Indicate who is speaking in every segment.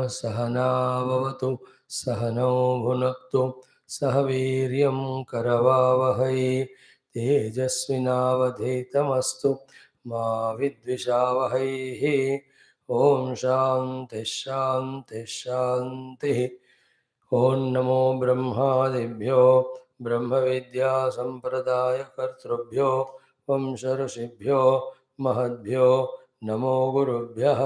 Speaker 1: सहनाववतु सहनौ भुनक्तु सह वीर्यं करवावहै तेजस्विनावधीतमस्तु मा विद्विषावहैः। ओम शांति शांति शांति। ओम नमो ब्रह्मादिभ्यो ब्रह्म विद्या संप्रदाय कर्तृभ्यो वंश ऋषिभ्यो महद्भ्यो नमो गुरुभ्यः।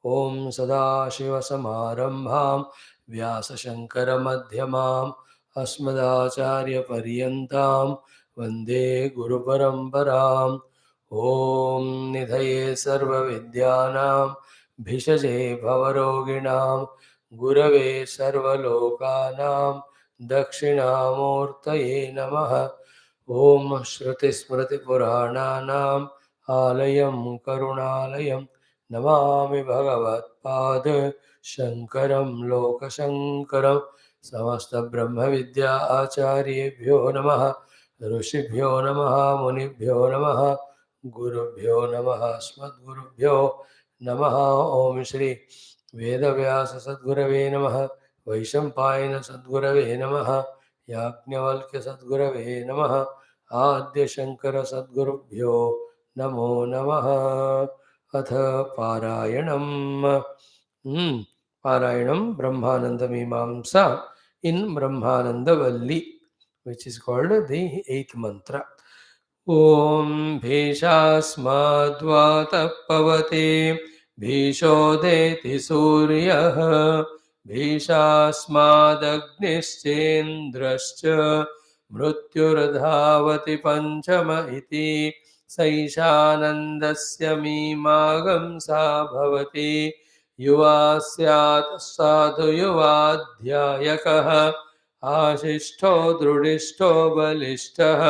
Speaker 1: ओम सदाशिवसमारम्भां व्यासशङ्करमध्यमाम् अस्मदाचार्यपर्यन्तां वन्दे गुरुपरम्पराम्। ओम निधये सर्वविद्यानां भिषजे भवरोगिणां गुरवे सर्वलोकानां दक्षिणामूर्तये नमः। ओम श्रुतिस्मृतिपुराणानाम् आलयं करुणालयं नमामि भगवत्पाद शङ्करं लोकशङ्करं। समस्तब्रह्मविद्या आचार्येभ्यो नमः। ऋषिभ्यो नमः मुनिभ्यो नमः गुरुभ्यो नमः अस्मद्गुरुभ्यो नमः। ओम श्री वेदव्यास सद्गुरवे नमः। वैशंपायन सद्गुरवे नमः। याज्ञवल्क्य सद्गुरवे नमः। आद्य शंकर सद्गुरुभ्यो नमो नमः। अथ पारायणं ब्रह्मानंद मीमांसा इन ब्रह्मानंद वल्ली, which is called the eighth mantra. ओम भीषास्मद्वातः पवते भीषोदेति सूर्यः भीषास्मादग्निश्चेन्द्रश्च मृत्युर्धावति पञ्चम इति सैषानन्दस्य मीमांसा भवति युवा स्यात् साधु युवाध्यायकः आशिष्ठो दृढिष्ठो बलिष्ठः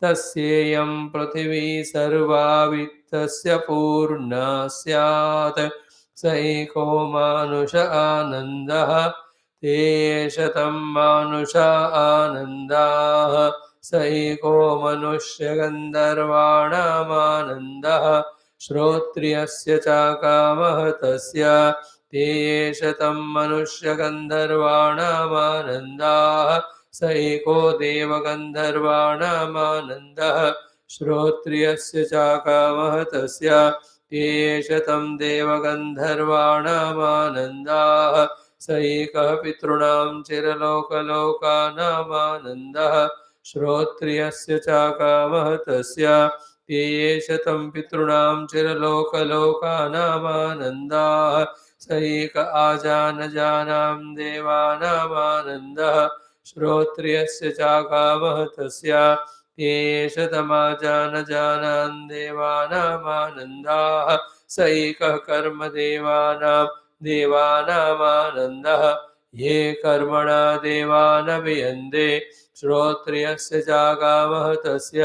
Speaker 1: तस्येयं पृथिवी सर्वा वित्तस्य पूर्णा स्यात् स एको मानुष आनन्दः ते शतं मानुष आनन्दाः स एको मनुष्यगन्धर्वाणामानन्दः श्रोत्रियस्य चाकामः तस्य ते शतं मनुष्यगन्धर्वाणामानन्दाः स एको देवगन्धर्वाणामानन्दः श्रोत्रियस्य चाकामः तस्य ते शतं देवगन्धर्वाणामानन्दाः स एकः पितॄणां चिरलोकलोकानामानन्दः श्रोत्रियस्य चाकामः तस्य ते शतं पितॄणां चिरलोकलोकानामानन्दाः स एक आजानजानां देवानामानन्दः श्रोत्रियस्य चाकामः तस्य ते शतमाजानजानान् देवानामानन्दाः स एकः कर्मदेवानामानन्दः ये कर्मणा देवानभियन्ते श्रोत्रियस्य चाकामः तस्य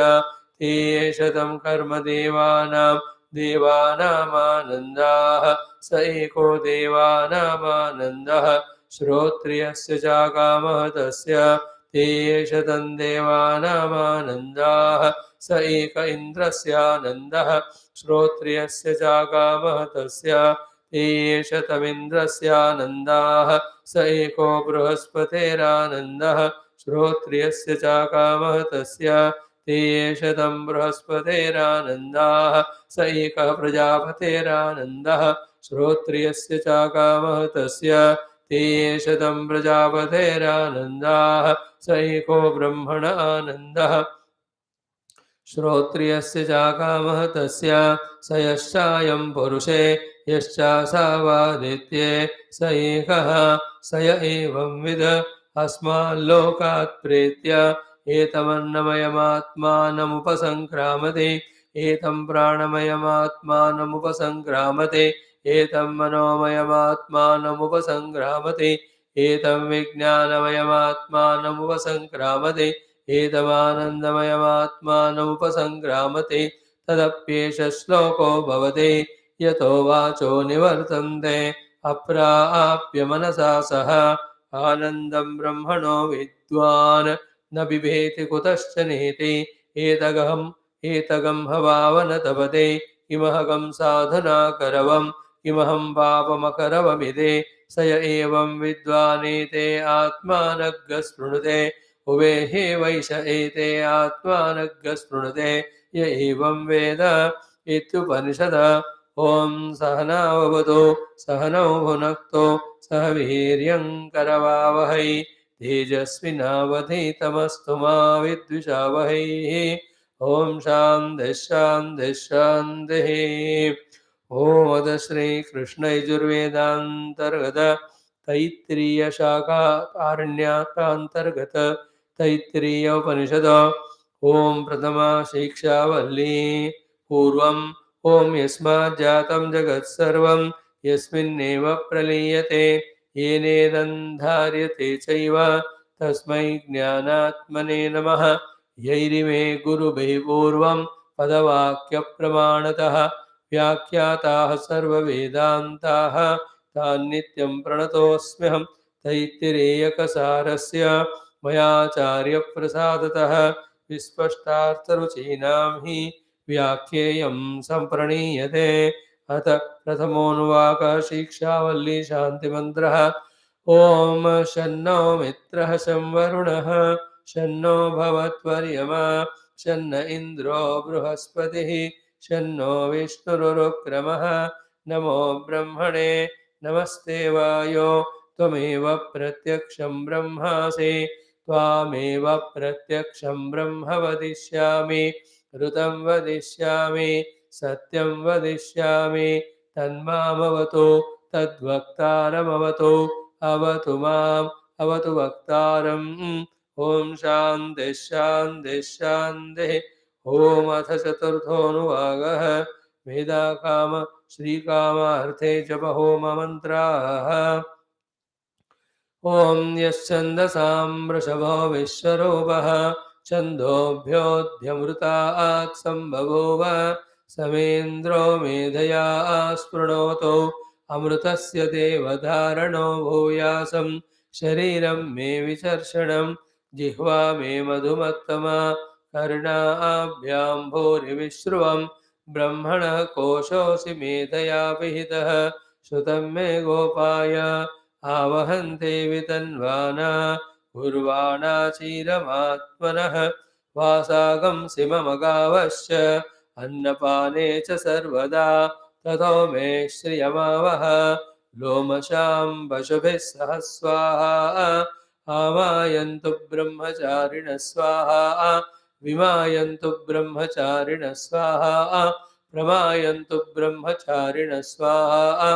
Speaker 1: ते शतं कर्मदेवानामानन्दाः स एको देवानामानन्दः श्रोत्रियस्य चाकामः तस्य ते शतं देवानामानन्दाः स एक इन्द्रस्यानन्दः श्रोत्रियस्य चाकामः तस्य ते शतमिन्द्रस्यानन्दाः स एको बृहस्पतेरानन्दः श्रोत्रियस्य चाकामः तस्य ते शतं बृहस्पतेरानन्दाः स एकः प्रजापतेरानन्दः श्रोत्रियस्य चाकामः तस्य ते शतं प्रजापतेरानन्दाः स एको ब्रह्मण आनन्दः श्रोत्रियस्य चाकामः तस्य स यश्चायं पुरुषे यश्चासावादित्ये स एकः स य एवंविद अस्माल्लोकात् प्रेत्य एतमन्नमयमात्मानमुपसङ्क्रामते एतं प्राणमयमात्मानमुपसङ्क्रामते एतं मनोमयमात्मानमुपसङ्क्रामते एतं विज्ञानमयमात्मानमुपसङ्क्रामते एतमानन्दमयमात्मानमुपसङ्क्रामते तदप्येष श्लोको भवति यतो वाचो निवर्तन्ते अप्राप्य मनसा सह आनन्दं ब्रह्मणो विद्वान् न बिभेति कुतश्च नेति एतगं हवावन तपते किमहगं साधना करवं किमहं पापमकरवमिदे स य एवं विद्वानेते आत्मानग्गः स्पृणुते उवेहे वैश एते आत्मानग्गः स्पृणुते य एवं वेद इत्युपनिषद ॐ सहनाववतु सहनौ भुनक्तु सह वीर्यङ्करवावहै तेजस्विनावधीतमस्तु मा विद्विषावहैः ॐ शान्तिः शान्तिः शान्तिः ॐ श्रीकृष्णयजुर्वेदान्तर्गत तैत्तिरीयशाखारण्याकान्तर्गत तैत्तिरीय उपनिषद ॐ प्रथमा शिक्षा वल्ली पूर्वम् ॐ यस्माज्जातं जगत्सर्वं यस्मिन्नेव प्रलीयते येनेदन्धार्यते चैव तस्मै ज्ञानात्मने नमः यैरिमे गुरुभिः पूर्वं पदवाक्यप्रमाणतः व्याख्याताः सर्ववेदान्ताः तान्नित्यं प्रणतोऽस्म्यहं तैत्तिरेयकसारस्य मयाचार्यप्रसादतः विस्पष्टार्थरुचीनां हि व्याख्येयं सम्प्रणीयते अथ प्रथमोऽनुवाकः शिक्षावल्ली शान्तिमन्त्रः ॐ शन्नो मित्रः शं वरुणः शन्नो भवत्वर्यमा शन्न इन्द्रो बृहस्पतिः शन्नो विष्णुरुक्रमः नमो ब्रह्मणे नमस्ते वायो त्वमेव प्रत्यक्षं ब्रह्मासि त्वामेव प्रत्यक्षं ब्रह्म वदिष्यामि ऋतं वदिष्यामि सत्यं वदिष्यामि तन्मामवतु तद्वक्तारमवतु अवतु माम् अवतु वक्तारम् ॐ शान्तिः शान्तिः शान्तिः ॐ अथ चतुर्थोऽनुवागः वेदाकाम श्रीकामार्थे जप होममन्त्राः ॐ यश्छन्दसां वृषभो विश्वरूपः छन्दोभ्योऽध्यमृतात् सम्बभूव समेन्द्रो मेधया स्पृणोतु अमृतस्य देवधारणो भूयासं शरीरं मे विचर्षणं जिह्वा मे मधुमत्तमा कर्णाभ्यां भूरिविश्रुवं ब्रह्मणः कोशोऽसि मेधया पिहितः श्रुतं मे गोपाय आवहन्ते वितन्वाना उर्वाणा चीरमात्मनः वासागं सिममगावश्च अन्नपाने च सर्वदा ततो मे श्रियमावह लोमशां पशुभिः सह स्वाहा आमायन्तु ब्रह्मचारिणः स्वाहा विमायन्तु ब्रह्मचारिणः स्वाहा प्रमायन्तु ब्रह्मचारिणः स्वाहा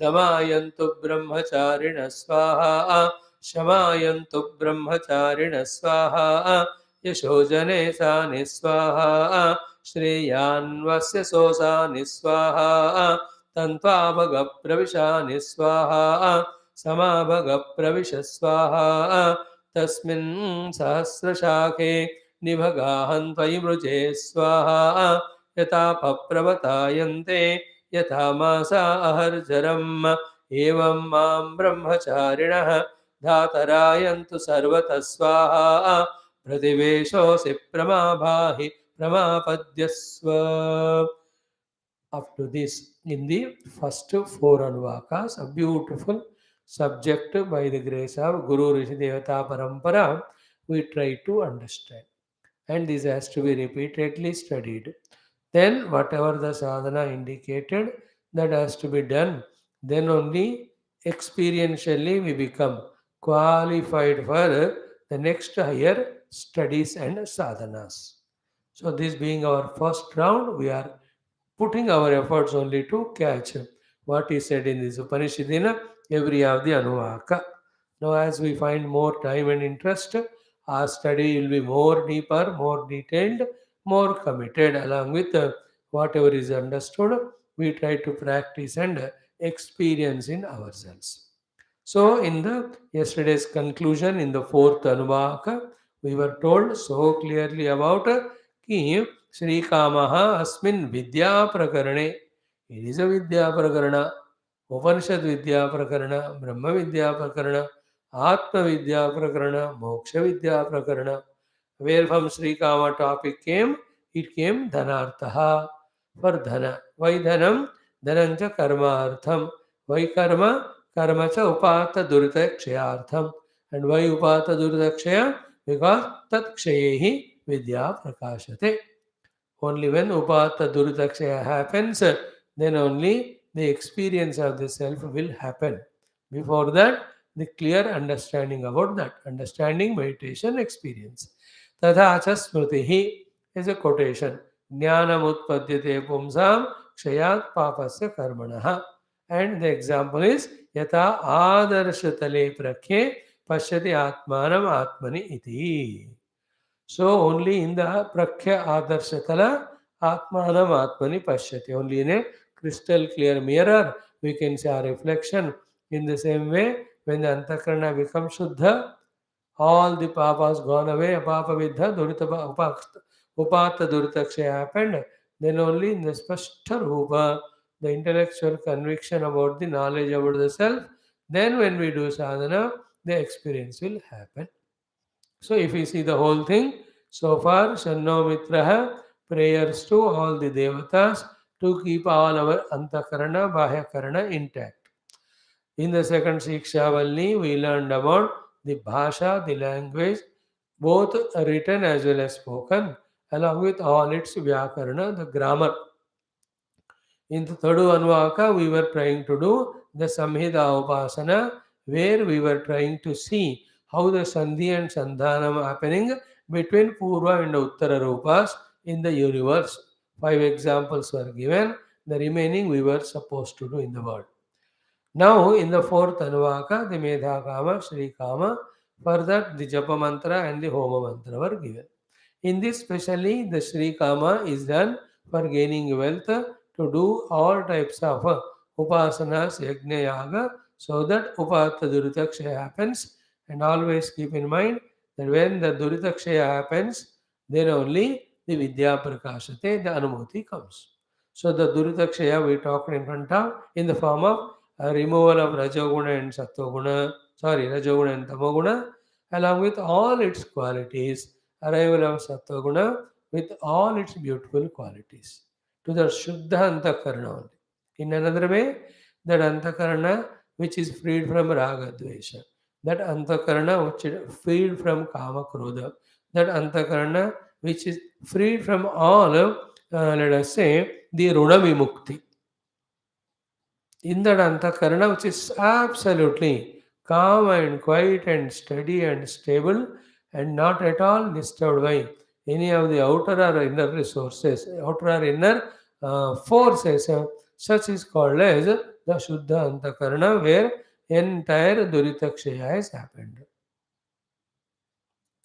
Speaker 1: दमायन्तु ब्रह्मचारिणः स्वाहा शमायन्तु ब्रह्मचारिणः स्वाहा यशोजने सानि स्वाहा श्रेयान्वस्य सोसानि स्वाहा तन्त्वाभगप्रविशानि स्वाहा समाभगप्रविश स्वाहा तस्मिन् सहस्रशाखे निभगाहन्त्वयि मृजे स्वाहा यथा पप्रवतायन्ते यथा मासा अहर्जरम् एवं मां ब्रह्मचारिणः धातरायन्तु सर्वतः स्वाहा प्रतिवेशोऽसि प्रमाभाहि प्रमापद्यस्व. Up to this, in the first four Anuvakas, a beautiful subject by the grace of Guru Rishi Devata Parampara, we try to understand. And this has to be repeatedly studied. Then whatever the sadhana indicated, that has to be done. Then only experientially we become qualified for the next higher studies and sadhanas. So this being our first round, we are putting our efforts only to catch what is said in this Upanishadina, every of the Anuvaka. Now, as we find more time and interest, our study will be more deeper, more detailed, more committed, along with whatever is understood. We try to practice and experience in ourselves. So, in the yesterday's conclusion, in the fourth Anuvaka, we were told so clearly about कि श्रीकामः अस्मिन् विद्या प्रकरणे, it is a vidya prakarana, Upanishad vidya prakarana, Brahma vidya prakarana, Atma vidya prakarana, Moksha vidya prakarana. Where from Sri Kama topic came, it came dhanarthaha, for dhana. Why dhanam? Dhanancha karmartham. Why karma? Karma cha upata durita kshayartham. And why upata durita kshaya? Because tat kshayehi vidya prakashate. Only when upata duridakshaya happens, then only the experience of the self will happen. Before that, the clear understanding about that. Understanding, meditation, experience. Tadha cha smritihi is a quotation. Jnanam utpadyate pumsam kshayat papasya karmanaha. And the example is yata adarshatale prakhe pashyati atmanam atmani iti. So only in the Prakhya Adarshatala Atmanam Atmani Pashyati. Only in a crystal clear mirror we can see our reflection. In the same way, when the Antakarana becomes Shuddha, all the papas gone away, Papa Vidha, Upata Duritaksha happened, then only in the Spashta Rupa, the intellectual conviction about the knowledge about the self, then when we do sadhana, the experience will happen. So if we see the whole thing, so far, Shanno Mitraha, prayers to all the devatas to keep all our Antakarana, Bahyakarana intact. In the second Siksha Valli, we learned about the Bhasha, the language, both written as well as spoken, along with all its Vyakarana, the grammar. In the third Anuvaka, we were trying to do the Samhita Upasana, where we were trying to see how the Sandhi and Sandhanam are happening between Purva and Uttara Rupas in the universe. 5 examples were given, the remaining we were supposed to do in the world. Now, in the fourth Anuvaka, the Medha Kama, Sri Kama, for that the Japa Mantra and the Homa Mantra were given. In this, specially, the Sri Kama is done for gaining wealth to do all types of upasanas, yajna, yaga, so that upata duritakshaya happens. And always keep in mind that when the duritakshaya happens, then only the vidya prakashate, the anumati comes. So the duritakshaya we talked in front of in the form of removal of rajoguna and rajoguna and tamoguna, along with all its qualities, arrival of Sattva-guna with all its beautiful qualities to the Shuddha Antakarana only. In another way, that Antakarana which is freed from Raga Dvesha, that Antakarana which is freed from Kama Krodha, that Antakarana which is freed from all, let us say, the Runa Vimukti. In that Antakarana which is absolutely calm and quiet and steady and stable and not at all disturbed by any of the outer or inner resources, outer or inner forces. Such is called as the Shuddha Antakarana, where entire Duritakshaya has happened.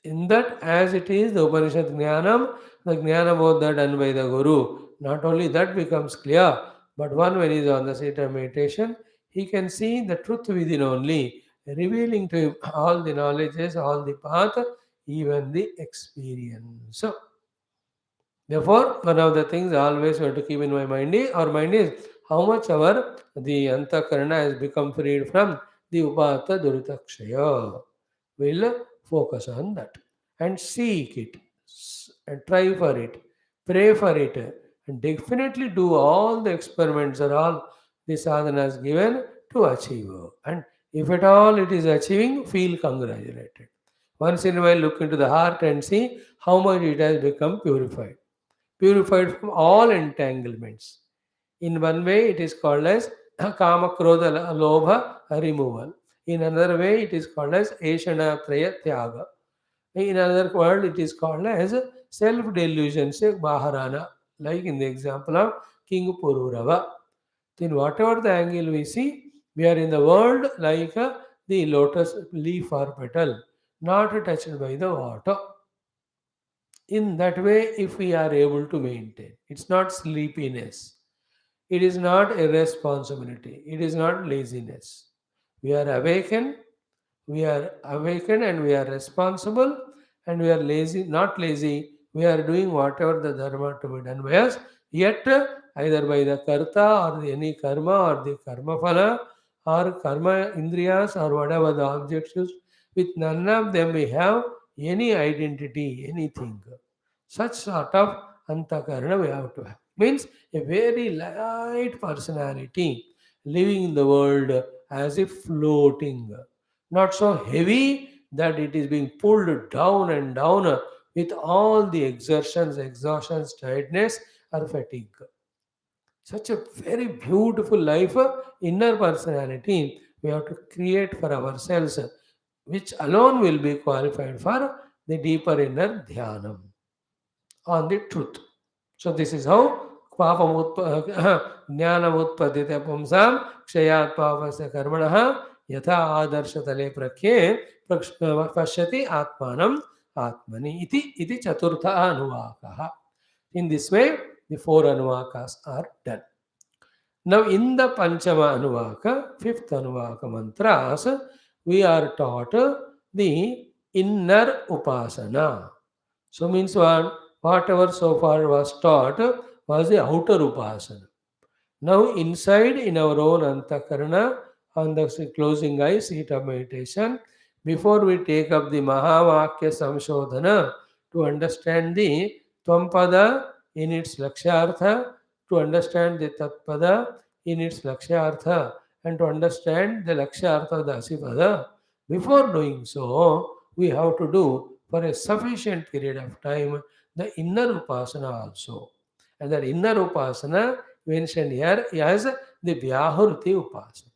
Speaker 1: In that, as it is, the Upanishad Jnanam, the Jnana Bodha done by the Guru, not only that becomes clear, but one when he is on the seat of meditation, he can see the truth within only, revealing to him all the knowledges, all the path, even the experience. So, therefore, one of the things I always want to keep in my mind is, our mind is how much our the Antakarana has become freed from the Upata Durutakshaya. We'll focus on that and seek it and try for it, pray for it, and definitely do all the experiments or all the sadhanas given to achieve. And if at all it is achieving, feel congratulated. Once in a while, look into the heart and see how much it has become purified from all entanglements. In one way, it is called as Kama Krodha Lobha removal. In another way, it is called as Eshana Traya Tyaga. In another word, it is called as self-delusion, say Baharana, like in the example of King Pururava. Then whatever the angle we see, we are in the world like the lotus leaf or petal, not touched by the water. In that way, if we are able to maintain, it's not sleepiness, it is not irresponsibility, it is not laziness. We are awakened, and we are responsible, and we are lazy, not lazy. We are doing whatever the dharma to be done by us, yet either by the karta or the any karma or the karma phala or karma indriyas or whatever the objects used, with none of them we have any identity, anything. Such sort of antakarana we have to have. Means a very light personality living in the world as if floating, not so heavy that it is being pulled down and down with all the exertions, exhaustions, tiredness, or fatigue. Such a very beautiful life, inner personality we have to create for ourselves, which alone will be qualified for the deeper inner dhyanam on the truth. So this is how ज्ञानम उत्पद्यते पुंसाम क्षयात् पापस्य कर्मणः यथा आदर्शतले प्रख्ये पश्यति आत्मानम आत्मनि इति चतुर्थ अनुवाकः. In this way, the four anuvakas are done. Now, in the Panchama Anuvaka, fifth Anuvaka mantras, we are taught the inner Upasana. So, means what? Whatever so far was taught was the outer Upasana. Now, inside in our own Antakarana, on the closing eyes, seat of meditation, before we take up the Mahavakya Samshodhana to understand the Tvam in its Lakshyartha, to understand the Tatpada in its Lakshyartha, and to understand the Lakshyartha of the Asipada, before doing so, we have to do for a sufficient period of time the inner Upasana also. And that inner Upasana mentioned here as the Vyahruti Upasana.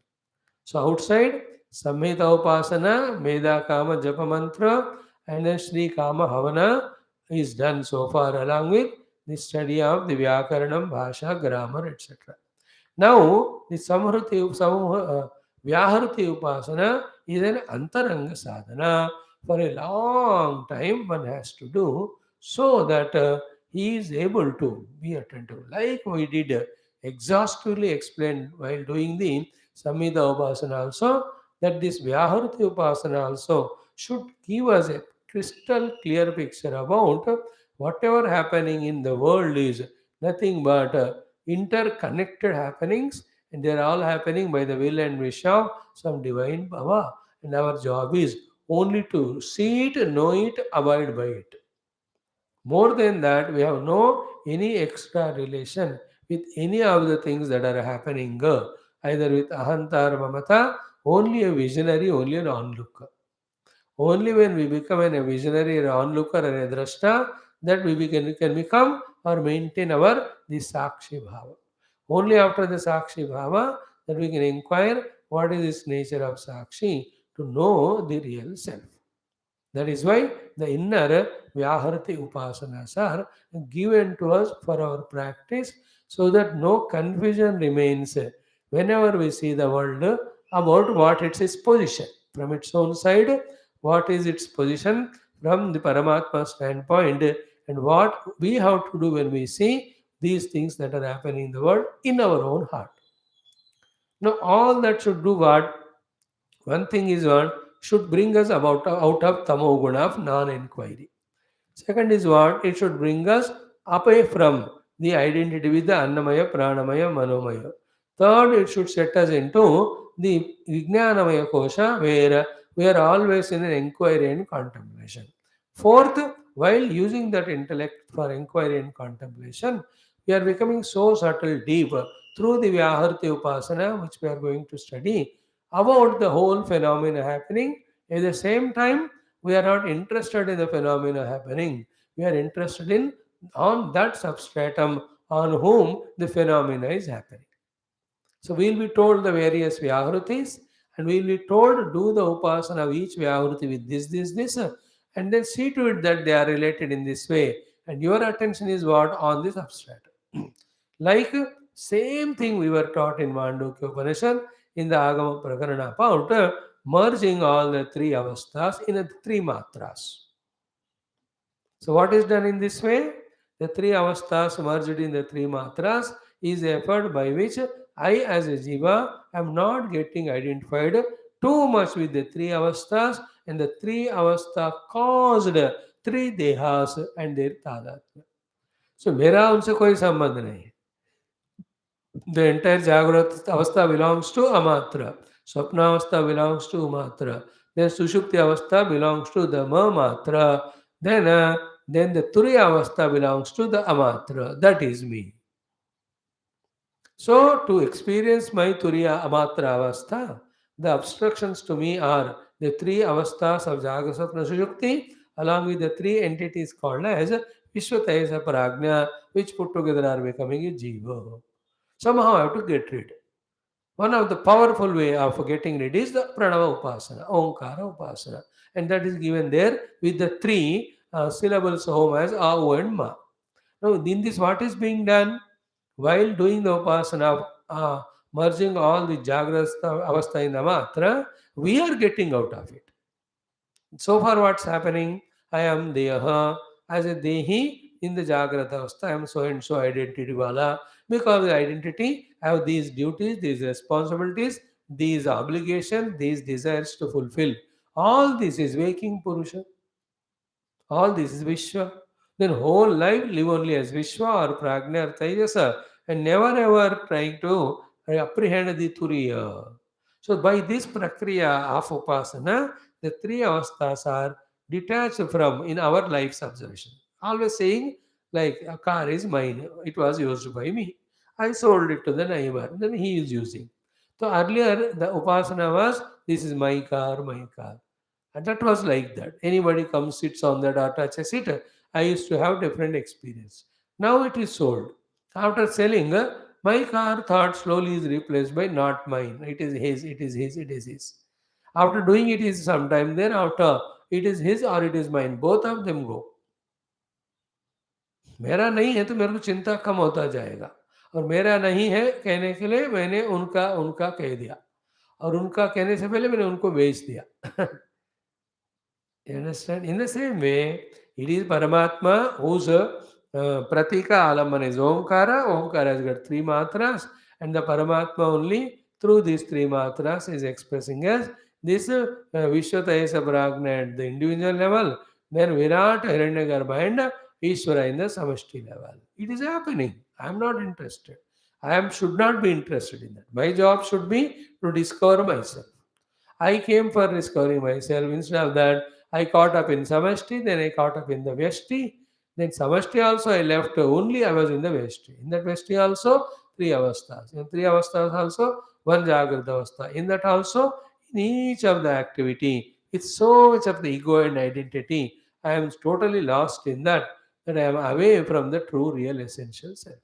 Speaker 1: So outside, Samhita Upasana, Medha Kama Japa Mantra, and then Sri Kama Havana is done so far, along with the study of the Vyakaranam, Bhasha, grammar, etc. Now, the Vyahruti Upasana is an Antaranga sadhana. For a long time, one has to do so that he is able to be attentive. Like we did exhaustively explained while doing the Samhita Upasana also, that this Vyahruti Upasana also should give us a crystal clear picture about whatever happening in the world is nothing but interconnected happenings, and they're all happening by the will and wish of some divine power. And our job is only to see it, know it, abide by it. More than that, we have no any extra relation with any of the things that are happening, either with ahanta or mamata, only a visionary, only an onlooker. Only when we become a visionary, an onlooker, and a drashta, that can become or maintain our the sakshi bhava. Only after the sakshi bhava that we can inquire what is this nature of sakshi to know the real self. That is why the inner Vyaharati Upasanas are given to us for our practice so that no confusion remains whenever we see the world about what is its position. From its own side, what is its position from the Paramatma standpoint, and what we have to do when we see these things that are happening in the world in our own heart. Now, all that should do what? One thing is what? Should bring us out of tamo guna of non-inquiry. Second is what? It should bring us away from the identity with the Annamaya, Pranamaya, Manomaya. Third, it should set us into the Vijnanamaya Kosha, where we are always in an inquiry and contemplation. Fourth, while using that intellect for inquiry and contemplation, we are becoming so subtle, deep through the Vyaharti Upasana, which we are going to study about the whole phenomena happening. At the same time, we are not interested in the phenomena happening. We are interested in on that substratum on whom the phenomena is happening. So we will be told the various Vyahrutis, and we will be told do the upasana of each Vyahruti with this, and then see to it that they are related in this way. And your attention is what? On this substratum. Like same thing we were taught in Mandukya Upanishad in the Agama Prakarana about merging all the three avasthas in the three matras. So what is done in this way? The three avasthas merged in the three matras is the effort by which I as a jiva am not getting identified too much with the three avasthas, and the three avastha caused three dehas and their tadatma. So मेरा उनसे कोई संबंध नहीं. The entire Jagrat Avastha belongs to Amatra. Swapna Avastha belongs to Matra. Then Sushupti Avastha belongs to the Matra. Then the Turiya Avastha belongs to the Amatra. That is me. So, to experience my Turiya Amatra Avastha, the obstructions to me are the three avasthas of Jagasapna Sushupti, along with the three entities called as Vishwatayasa Prajna, which put together are becoming a Jiva. Somehow I have to get rid. One of the powerful way of getting rid is the Pranava Upasana, Omkara Upasana, and that is given there with the three syllables home as A, U, and Ma. Now, in this, what is being done? While doing the upasana of merging all the Jagrasta Avastha in the Matra, we are getting out of it. So far, what's happening? I am Deha. As a Dehi in the Jagrata Avastha, I am so and so identity wala. Because the identity, I have these duties, these responsibilities, these obligations, these desires to fulfill. All this is waking Purusha. All this is Vishwa. Then whole life live only as Vishwa or Prajna or Tejasa and never ever trying to apprehend the Turiya. So by this Prakriya of Upasana, the three avasthas are detached from in our life's observation. Always saying like a car is mine, it was used by me. I sold it to the neighbor, then he is using. So earlier the Upasana was this is my car, my car. And that was like that. Anybody comes, sits on that or touches it. I used to have different experience. Now it is sold. After selling, my car thought slowly is replaced by not mine. It is his, it is his, it is his. After doing it is sometime, then after it is his or it is mine. Both of them go. मेरा नहीं है तो मेरे को चिंता कम होता जाएगा और मेरा नहीं है कहने के लिए मैंने उनका उनका कह दिया और उनका कहने से पहले मैंने उनको बेच दिया. You understand? In the same way, it is Paramatma whose Pratika Alamana is Omkara. Omkara has got three matras, and the Paramatma only through these three matras is expressing as this Vishwatayasa Prajna at the individual level, then Virat, Hiranyagarbha, and Ishvara in the Samashti level. It is happening. I am not interested. Should not be interested in that. My job should be to discover myself. I came for discovering myself. Instead of that, I caught up in Samashti, then I caught up in the Vyashti. Then Samashti also I left, only I was in the Vyashti. In that Vyashti also, three avasthas. In three avasthas also, one Jagrata avastha. In that also, in each of the activity, it's so much of the ego and identity. I am totally lost in that, that I am away from the true, real, essential self.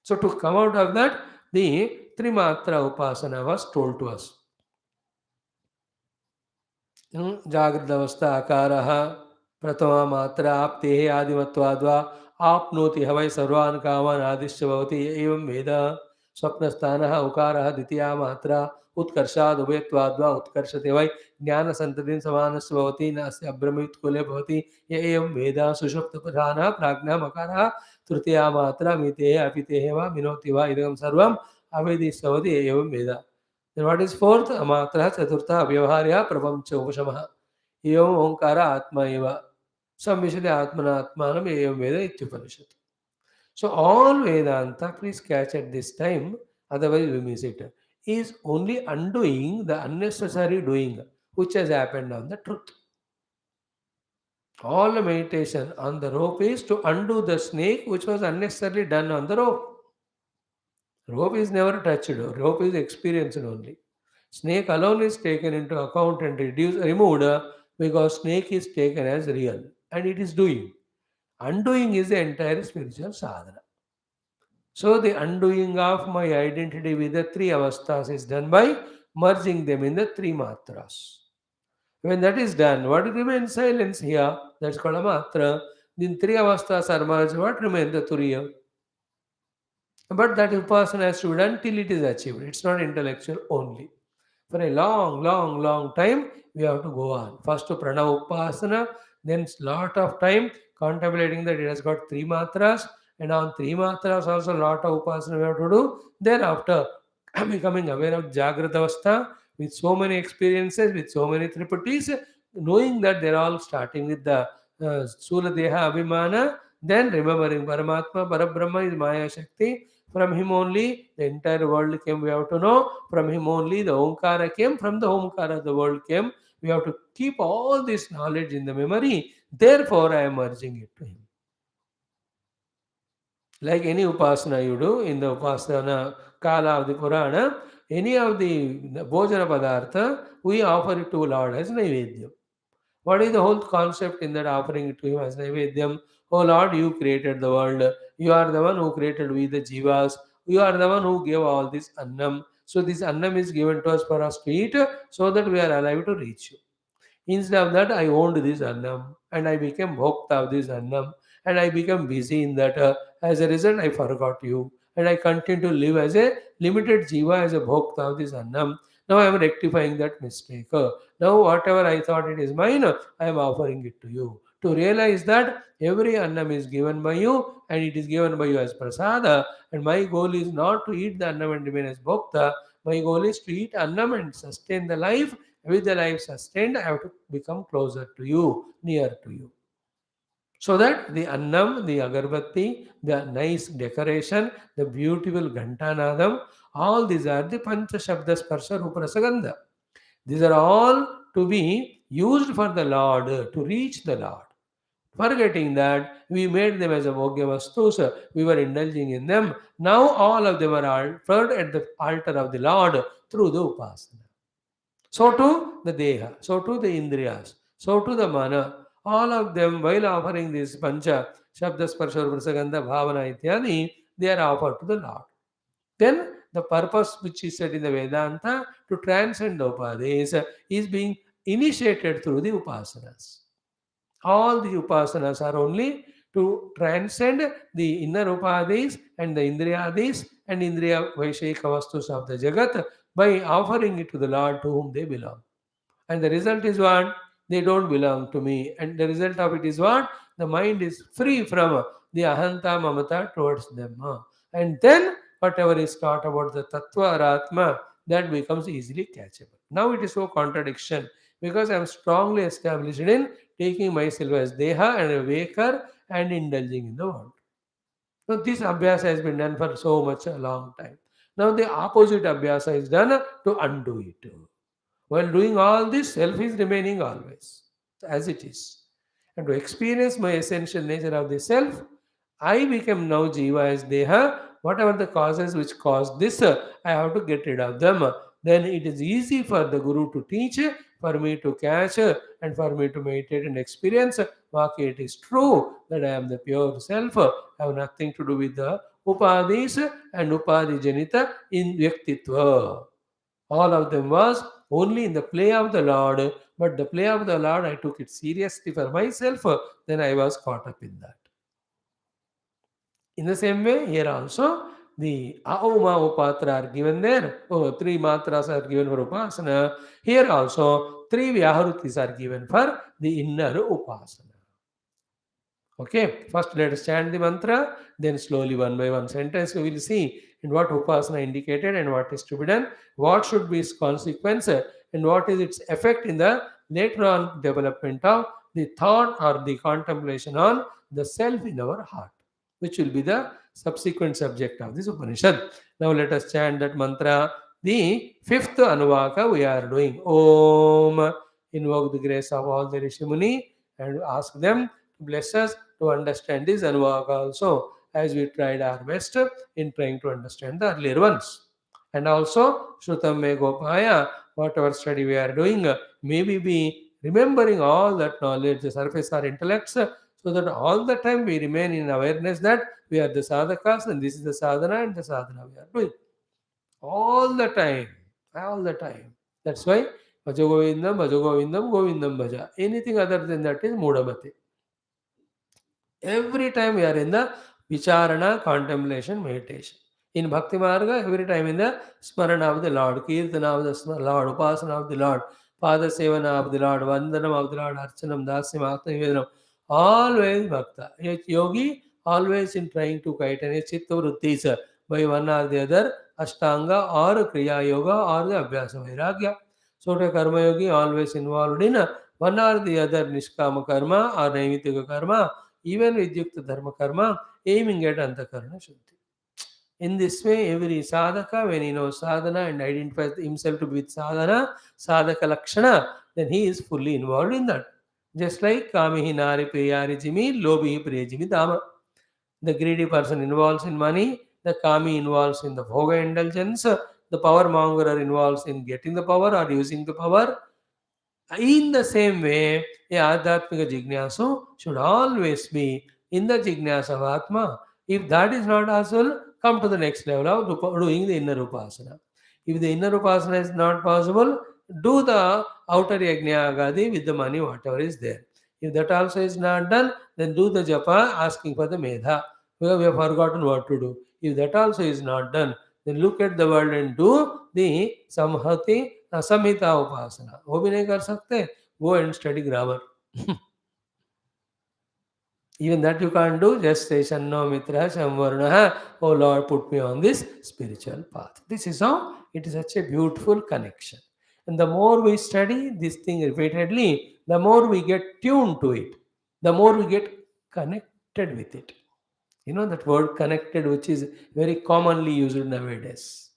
Speaker 1: So to come out of that, the Trimatra Upasana was told to us. जागृदवस्था आकारः प्रथमा मात्रा आप्तेः आदिमत्वाद्वा आप्नोति हवै सर्वान् कामान् आदिश्च भवति एवं वेद स्वप्नस्थानः उकारः द्वितीया मात्रा उत्कर्षाद् उभयत्वाद्वा उत्कर्षते वै ज्ञानसन्ततिं समानस्य भवति नास्य अभ्रमित्कुले भवति य एवं वेद सुषुप्तप्रधानः प्राज्ञः मकारः तृतीया मात्रा मितेः अपितेः वा मिनोति वा इदं सर्वम् अवेदिष्य भवति एवं वेद. Then what is fourth? Amatra, chaturtha, vyavaharya, prapamcha, upashamaha. Evam omkara atma eva. Samvishade atmana atmanam evam veda ityupanishad. So all Vedanta, please catch at this time, otherwise we miss it, is only undoing the unnecessary doing which has happened on the truth. All the meditation on the rope is to undo the snake which was unnecessarily done on the rope. Rope is never touched, rope is experienced only. Snake alone is taken into account and removed because snake is taken as real and it is doing. Undoing is the entire spiritual sadhana. So the undoing of my identity with the three avasthas is done by merging them in the three matras. When that is done, what remains silence here? That's called a matra. Then three avasthas are merged. What remains? The turiya. But that upasana has to be done till it is achieved. It's not intellectual only. For a long, long, long time, we have to go on. First to Pranava Upasana, then lot of time contemplating that it has got three matras, and on three matras also lot of Upasana we have to do. Then after becoming aware of Jagrata Avastha, with so many experiences, with so many triputis, knowing that they're all starting with the Sula Deha Abhimana, then remembering Paramatma, Parabrahma is Maya Shakti. From him only the entire world came, we have to know. From him only the Omkara came. From the Omkara the world came. We have to keep all this knowledge in the memory. Therefore, I am merging it to him. Like any upasana you do in the upasana kala of the Purana, any of the bhojana padartha, we offer it to Lord as Naivedyam. What is the whole concept in that offering it to him as Naivedyam? Oh Lord, you created the world. You are the one who created we the jivas. You are the one who gave all this annam. So this annam is given to us for us to eat so that we are alive to reach you. Instead of that, I owned this annam and I became bhokta of this annam and I became busy in that. As a result, I forgot you and I continue to live as a limited jiva, as a bhokta of this annam. Now I am rectifying that mistake. Now, whatever I thought it is mine, I am offering it to you. To realize that every annam is given by you and it is given by you as prasada, and my goal is not to eat the annam and remain as bhokta. My goal is to eat annam and sustain the life. With the life sustained, I have to become closer to you, near to you. So that the annam, the agarbatti, the nice decoration, the beautiful ghantanadam, all these are the pancha shabda sparsha ruparasagandha. These are all to be used for the Lord, to reach the Lord. Forgetting that we made them as a Bhogya Vastus, we were indulging in them. Now all of them are offered at the altar of the Lord through the Upasana. So too the Deha, so too the Indriyas, so too the Mana. All of them, while offering this Pancha, Shabda, Sparsha, Prasagandha, Bhavana, Ityadi, they are offered to the Lord. Then the purpose which is said in the Vedanta to transcend the Upadhis is being initiated through the Upasanas. All the Upasanas are only to transcend the inner Upadhis and the Indriyadis and Indriya Vaisheka Vastus of the Jagat by offering it to the Lord to whom they belong. And the result is what? They don't belong to me. And the result of it is what? The mind is free from the ahanta mamata towards them. And then whatever is taught about the tattva or atma, that becomes easily catchable. Now it is so contradiction because I am strongly established in taking myself as deha and a waker and indulging in the world. So this abhyasa has been done for so much a long time. Now the opposite abhyasa is done to undo it. While doing all this, self is remaining always as it is. And to experience my essential nature of the self, I become now Jiva as Deha. Whatever the causes which caused this, I have to get rid of them. Then it is easy for the Guru to teach, for me to catch, and for me to meditate and experience. Okay, it is true that I am the pure self. I have nothing to do with the Upadis and Upadi Janita in Vyaktitva. All of them was only in the play of the Lord, but the play of the Lord, I took it seriously for myself, then I was caught up in that. In the same way, here also, the Auma Upatra are given there. Oh, three matras are given for Upasana. Here also, three Vyahrutis are given for the inner Upasana. Okay, first let us chant the mantra, then slowly one by one sentence we will see in what upasana indicated and what is to be done, what should be its consequence, and what is its effect in the later on development of the thought or the contemplation on the self in our heart, which will be the subsequent subject of this Upanishad. Now let us chant that mantra. The fifth Anuvaka we are doing. Om. Invoke the grace of all the Rishi Muni and ask them to bless us to understand this Anuvaka also, as we tried our best in trying to understand the earlier ones. And also, Shrutam Me Gopaya, whatever study we are doing, may we be remembering all that knowledge, the surface or intellects, so that all the time we remain in awareness that we are the sadhakas and this is the sadhana and the sadhana we are doing. All the time, all the time. That's why Bhaja Govindam, Bhaja Govindam, Govindam Bhaja. Anything other than that is Mudamati. Every time we are in the Vicharana, contemplation, meditation. In Bhakti Marga, every time in the Smarana of the Lord, Kirtana of the Lord, Upasana of the Lord, Pada Sevana of the Lord, Vandanam of the Lord, Archanam, Dasyam, Atma Nivedanam. Always Bhakta. A yogi, always in trying to heighten a Chitta Vrittis by one or the other, Ashtanga or Kriya Yoga or the Abhyasa Vairagya. So, the Karma Yogi always involved in one or the other Nishkama Karma or Naimitika Karma, even Vidyukta Dharma Karma, aiming at Antakarana Shuddhi. In this way, every sadhaka, when he knows sadhana and identifies himself to be with sadhana, sadhaka lakshana, then he is fully involved in that. Just like Kamihi Nari Priyari Jimi, Lobihi Priyajimi Dama. The greedy person involves in money, the kami involves in the bhoga indulgence, the power mongerer involves in getting the power or using the power. In the same way, a Adhyatmika Jignasu should always be in the Jignasa of Atma. If that is not possible, come to the next level of doing the inner Upasana. If the inner Upasana is not possible, do the outer Yajna Agadi with the money, whatever is there. If that also is not done, then do the Japa asking for the Medha. We have forgotten what to do. If that also is not done, then look at the world and do the Samhati Samhita Upasana. वो भी नहीं कर सकते, go and study grammar. Even that you can't do, just say Shanno Mitra Shamvarna. Oh Lord, put me on this spiritual path. This is how it is such a beautiful connection. And the more we study this thing repeatedly, the more we get tuned to it, the more we get connected with it. You know that word connected, which is very commonly used nowadays.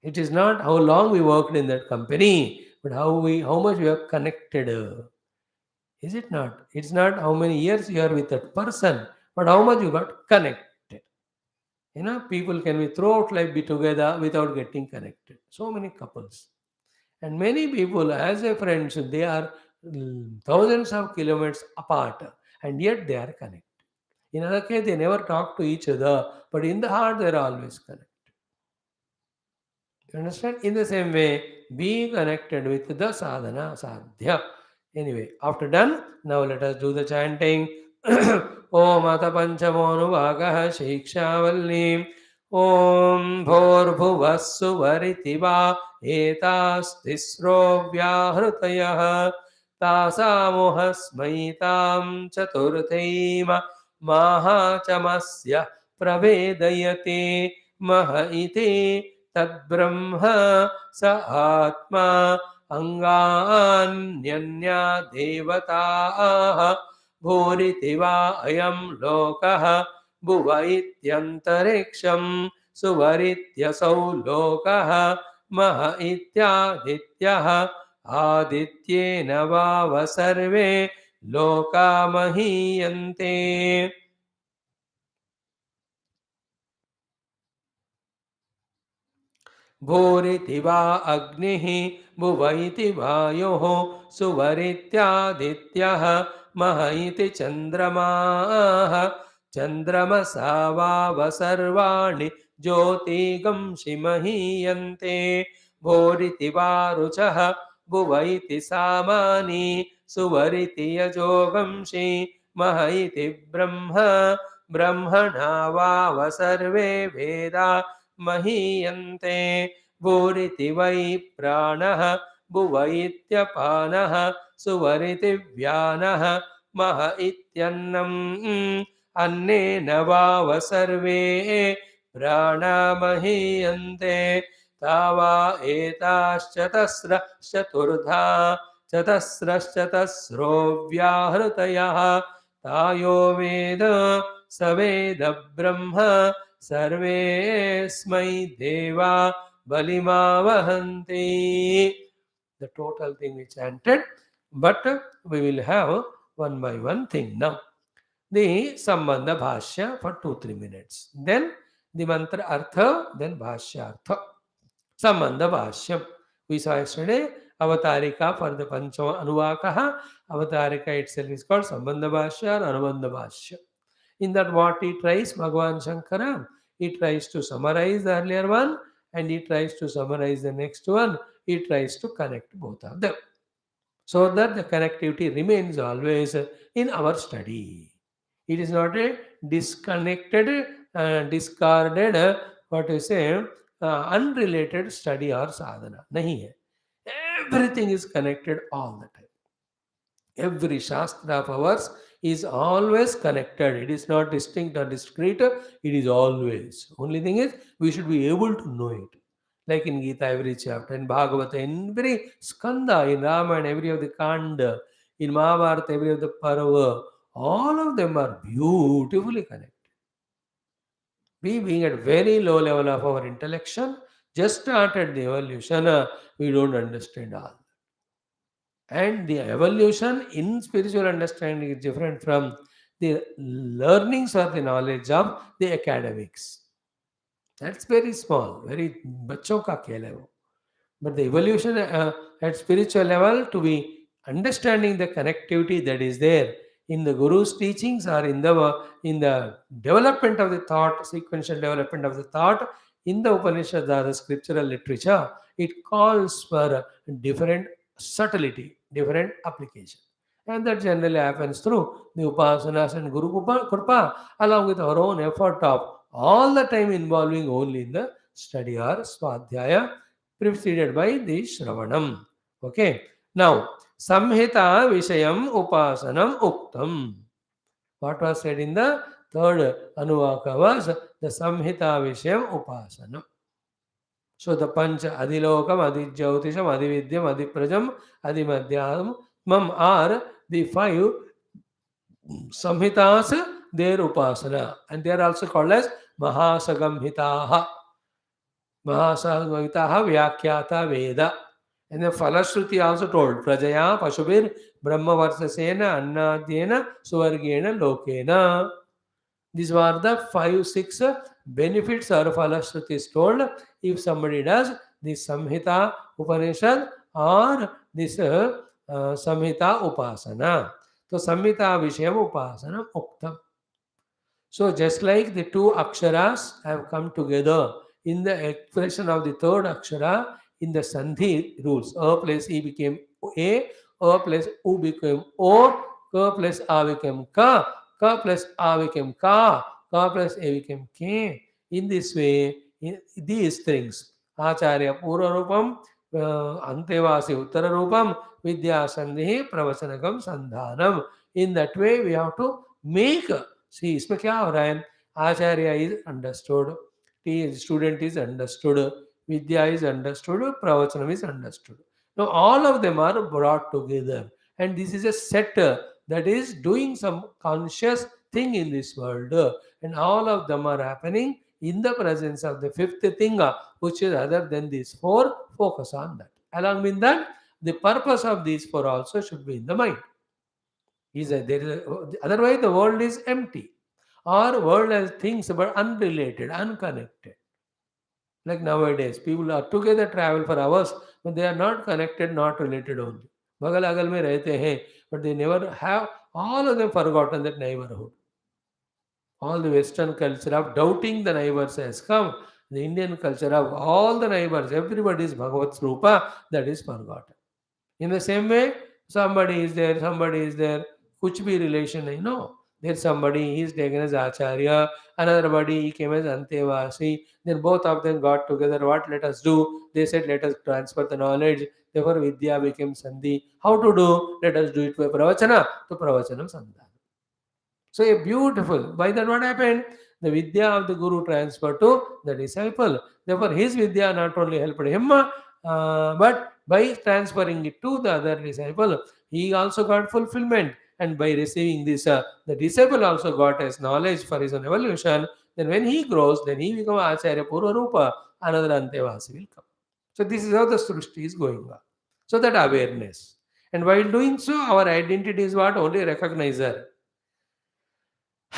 Speaker 1: It is not how long we worked in that company, but how much we have connected. Is it not? It's not how many years you are with that person, but how much you got connected. You know, people can be throughout life be together without getting connected. So many couples. And many people, as a friends, they are thousands of kilometers apart, and yet they are connected. In other case, they never talk to each other, but in the heart, they are always connected. You understand? In the same way, be connected with the sadhana, sadhya. Anyway, after done, now let us do the chanting. Om Ata Panchamonuvagaha Shiksha Valli. Om Bhorbhuvassu Varitiva Etas Tisro Vyahrutayah Tasamuhasmaitam Chaturtheima Mahachamasya Pravedayate Maha iti तद्ब्रह्म स आत्मा अंगान्यन्या देवताः भूरिति वा अयं लोकः भुव इत्यन्तरिक्षं सुवरित्यसौ लोकः मह इत्यादित्यः आदित्येन वाव सर्वे लोका महीयन्ते भूरिति वा अग्निः भुव इति वायुः सुवरित्यादित्यः मह इति चन्द्रमाः चन्द्रमसा वाव सर्वाणि ज्योतिगंसि महीयन्ते भूरिति वा रुचः भुव इति सामानि सुवरिति यजोगंसि मह इति ब्रह्म ब्रह्मणा वाव सर्वे वेदा महीयन्ते भूरिति वै प्राणः भुव इत्यपानः सुवरिति व्यानः मह इत्यन्नम् अन्नेन वाव सर्वे प्राणा महीयन्ते तावा एताश्चतस्रश्चतुर्धा चतस्रश्चतस्रो व्याहृतयः तायो वेद स वेद ब्रह्म सर्वेस्मै देवा बलिमावहन्ति. The total thing we chanted, but we will have one by one thing now. The Sambandha Bhashya for 2-3 minutes. Then the mantra Artha, then Bhashya Artha. Sambandha Bhashyam. We saw yesterday Avatarika for the Panchama Anuvakaha. Avatarika itself is called Sambandha Bhashya or Anubandha Bhashya. In that what he tries, Bhagavan Shankara, he tries to summarize the earlier one and he tries to summarize the next one. He tries to connect both of them so that the connectivity remains always in our study. It is not a disconnected, discarded, what you say, unrelated study or sadhana. Nahi hai. Everything is connected all the time. Every Shastra of ours is always connected. It is not distinct or discrete. It is always. Only thing is, we should be able to know it. Like in Gita, every chapter, in Bhagavata, in every skanda, in Ramayana, every of the kanda, in Mahabharata, every of the parava, all of them are beautifully connected. We being at very low level of our intellection, just started the evolution, we don't understand all. And the evolution in spiritual understanding is different from the learnings or the knowledge of the academics. That's very small, very बच्चों का खेल है वो. But the evolution at spiritual level to be understanding the connectivity that is there in the Guru's teachings or in the development of the thought, sequential development of the thought in the Upanishads or the scriptural literature, it calls for different subtlety, different application. And that generally happens through the Upasanas and Guru Kripa, along with our own effort of all the time involving only in the study or swadhyaya preceded by the Shravanam. Okay. Now, Samhita Vishayam Upasanam Uktam. What was said in the third Anuvaka was the Samhita Vishayam Upasanam. So the Pancha Adilokam, Adijyotisham, Adividyam, Adiprajam, Adimadhyam are the five Samhitas, their Upasana. And they are also called as Mahasagamhitaha. Mahasagamhitaha Vyakhyata Veda. And then Falashruti also told Prajaya Pashubir Brahmavarsasena Annadyena Suvargena Lokena. These were the 5-6 benefits or Falashruti is told if somebody does this Samhita Upanishad or this Samhita Upasana. So Samhita Vishayam Upasana Uktam. So just like the two aksharas have come together in the expression of the third akshara in the Sandhi rules, A plus E became A plus U became O, K plus A became K plus A became K plus A became K. In this way, in these things, Acharya Pura Rupam, Antevasi Uttara Rupam, Vidya Sandhi, Pravachanagam Sandhanam. In that way, we have to make. See, इसमें क्या हो रहा है? Acharya is understood, student is understood, Vidya is understood, Pravachanam is understood. Now, all of them are brought together, and this is a set that is doing some conscious thing in this world, and all of them are happening in the presence of the fifth thing, which is other than these four. Focus on that. Along with that, the purpose of these four also should be in the mind. Otherwise the world is empty. Our world has things but unrelated, unconnected. Like nowadays, people are together, travel for hours, but they are not connected, not related only. बगल अगल में रहते हैं, but they never have, all of them forgotten that neighborhood. All the Western culture of doubting the neighbors has come. The Indian culture of all the neighbors, everybody is Bhagavat Srupa, that is forgotten. In the same way, somebody is there, कुछ भी relation नहीं, no. There's somebody, he is taken as Acharya, another body, he came as Antevasi, then both of them got together, what let us do? They said, let us transfer the knowledge, therefore Vidya became Sandhi. How to do? Let us do it by Pravachana, to Pravachanam Sandhana. So a beautiful, by that what happened? The Vidya of the Guru transferred to the disciple. Therefore his Vidya not only helped him, but by transferring it to the other disciple, he also got fulfillment. And by receiving this, the disciple also got his knowledge for his own evolution. Then when he grows, then he becomes Acharya Purva Rupa, another Antevasi will come. So this is how the Srushti is going on. So that awareness. And while doing so, our identity is what? Only recognizer.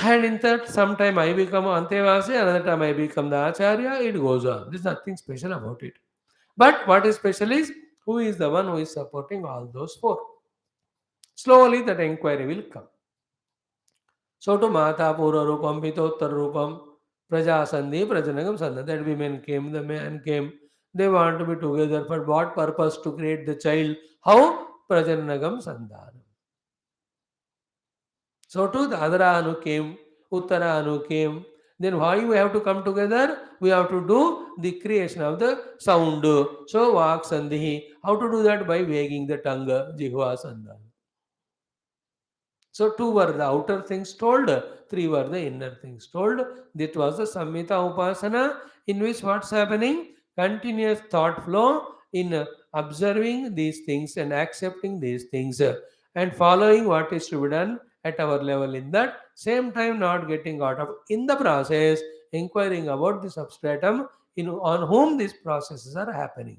Speaker 1: And in that, sometime I become Antevasi, another time I become the Acharya, it goes on. There's nothing special about it. But what is special is, who is the one who is supporting all those four? Slowly that inquiry will come. So to Mata Pura Rupam, Pitottar Rupam, Praja Sandhi, Prajanagam Sandha, that women came, the man came, they want to be together. For what purpose? To create the child. How? Prajanagam Sandhanam. So too the Adara Anu came, Uttara Anu came. Then why we have to come together? We have to do the creation of the sound. So Vak Sandhi. How to do that? By wagging the tongue, Jihva Sandha. So two were the outer things told, three were the inner things told. That was the Samhita Upasana, in which what's happening? Continuous thought flow in observing these things and accepting these things and following what is to be done at our level. In that same time, not getting out of in the process, inquiring about the substratum on whom these processes are happening.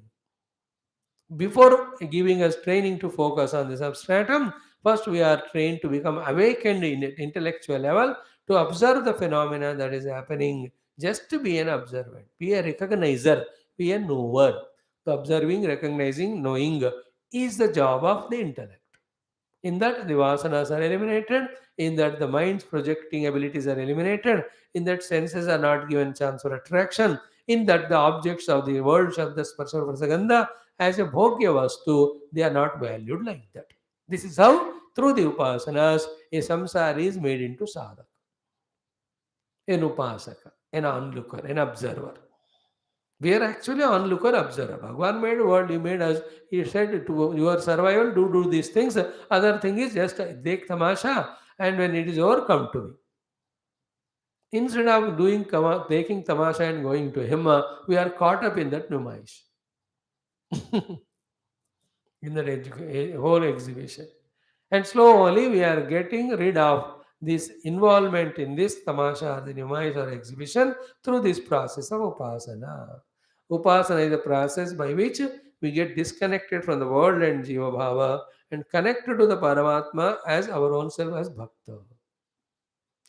Speaker 1: Before giving us training to focus on the substratum, First, we are trained to become awakened in an intellectual level to observe the phenomena that is happening, just to be an observer, be a recognizer, be a knower. The observing, recognizing, knowing is the job of the intellect. In that, the vasanas are eliminated. In that, the mind's projecting abilities are eliminated. In that, senses are not given chance for attraction. In that, the objects of the world, Shabda, Sparsha, Prasagandha, as a Bhogya Vastu, they are not valued like that. This is how, through the Upasanas, a samsara is made into sadhaka, an upasaka, an onlooker, an observer. We are actually onlooker, observer. Bhagwan made world, he made us. He said to your survival, do these things. Other thing is just take tamasha, and when it is over, come to me. Instead of taking tamasha and going to him, we are caught up in that numaish, in that whole exhibition. And slowly we are getting rid of this involvement in this tamasha or the numaish or exhibition through this process of upasana. Upasana is a process by which we get disconnected from the world and jiva bhava and connected to the Paramatma as our own self, as bhakta.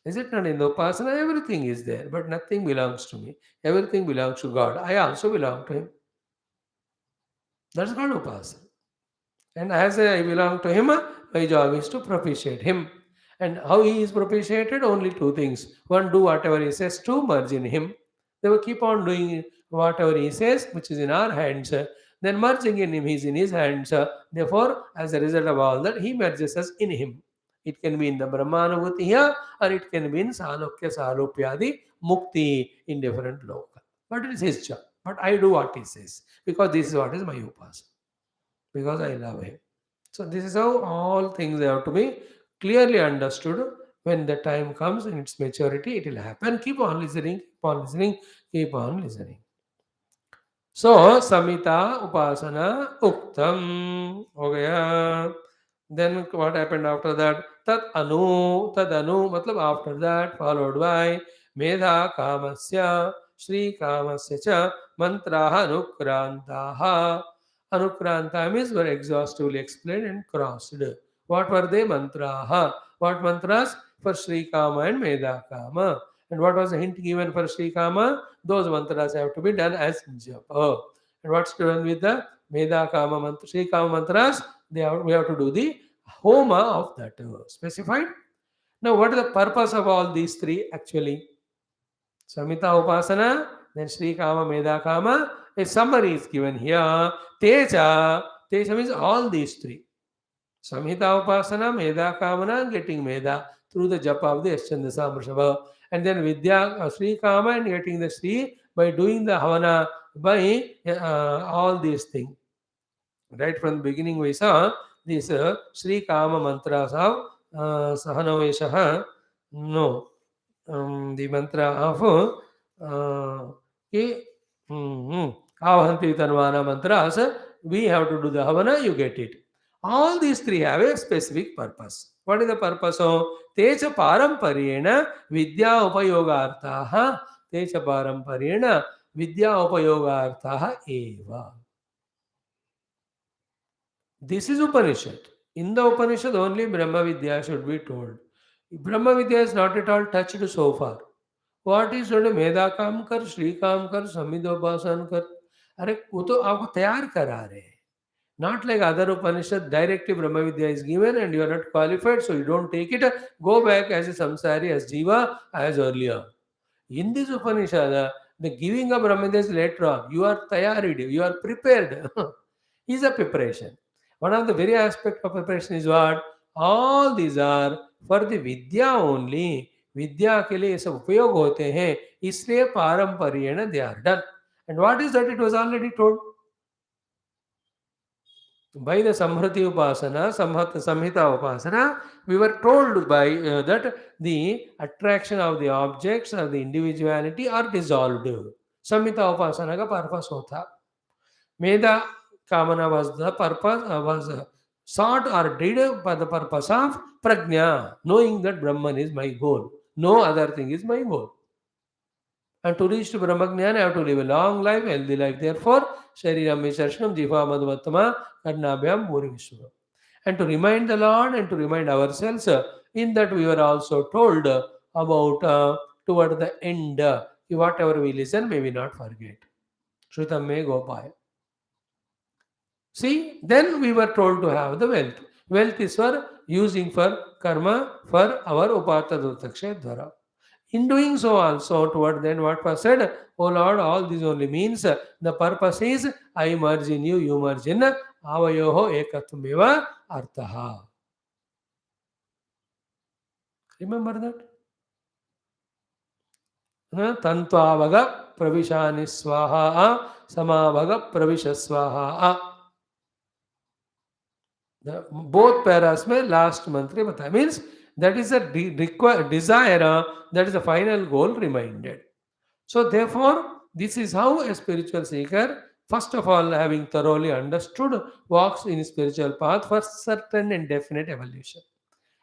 Speaker 1: Is it not? In the upasana, everything is there, but nothing belongs to me. Everything belongs to God. I also belong to Him. That's called upasana. And as I belong to Him, my job is to propitiate Him. And how He is propitiated? Only two things. One, do whatever He says, to merge in Him. They will keep on doing whatever He says, which is in our hands. Then merging in Him, He is in His hands. Therefore, as a result of all that, He merges us in Him. It can be in the Brahmanuvati here, or it can be in Salokya, Salopyadi, Mukti in different loka. But it is His job. But I do what He says, because this is what is my upasana, because I love Him. So this is how all things have to be clearly understood. When the time comes in its maturity, it will happen. Keep on listening, keep on listening, keep on listening. So Samita Upasana Uktam. Okay. Then what happened after that? Tad anu, matlab after that, followed by Medha Kamasya, Shri Kamasya cha, Mantraha Anukrantaha. Anukranta means were exhaustively explained and crossed. What were they? Mantraha. What mantras? For Shri Kama and Medha Kama. And what was the hint given for Shri Kama? Those mantras have to be done as japa. And what's done with the Medha Kama mantra, Shri Kama mantras? We have to do the homa of that specified. Now, what is the purpose of all these three actually? Samita Upasana, then Sri Kama, Medha Kama. A summary is given here. Teja means all these three. Samhita Upasana, Medha Kamana, getting Medha through the japa of the Yaschanda Samrishava. And then Vidya, Sri Kama, and getting the Sri by doing the Havana, by all these things. Right from the beginning we saw these Sri Kama mantras of Sahanaveshaha. No, the mantra of Avahanti Tanvana mantras, we have to do the Havana, you get it. All these three have a specific purpose. What is the purpose of Techa Parampariyena Vidya Upayogarthaha? Techa Parampariyena Vidya Upayogarthaha Eva. This is Upanishad. In the Upanishad, only Brahma Vidya should be told. Brahma Vidya is not at all touched so far. What is told? मेधा काम कर, श्री काम कर, समिधोपासन कर. अरे वो तो आपको तैयार करा रहे हैं. Not like other Upanishad, directly Brahma Vidya is given and you are not qualified, so you don't take it. Go back as a samsari, as jiva, as earlier. In this Upanishad, the giving of Brahma Vidya is later on. You are tayarid, you are prepared. Is a preparation. One of the very aspect of preparation is what? All these are for the Vidya only. विद्या के लिए सब उपयोग होते हैं, इसलिए पारंपरियेण they are done. And what is that? It was already told by the Samhriti Upasana, Samhita Upasana. We were told by that the attraction of the objects or the individuality are dissolved. Samhita Upasana का purpose होता. Medha Kamana was the purpose, was sought or did for the purpose of prajna, knowing that Brahman is my goal. No other thing is my goal. And to reach to Brahmajnana, I have to live a long life, healthy life. Therefore, Shariram Visharshanam Jiva Madhuvattama Karnabhyam Bhuri Vishwa. and to remind the Lord and to remind ourselves. In that we were also told about toward the end, whatever we listen, may we not forget. Shrutam me gopaya. See, then we were told to have the wealth. Wealth is for using for karma for our upata dutaksha dvara. In doing so also, toward then what was said, oh Lord, all this only means the purpose is I merge in you, you merge in avayoho ekatmeva arthaha. Remember that? Tantvaga pravishani swaha samavaga pravisha swaha. Both paras में last मंत्र बताया means that is a desire, that is the final goal reminded. So therefore this is how a spiritual seeker, first of all having thoroughly understood, walks in spiritual path for certain and definite evolution.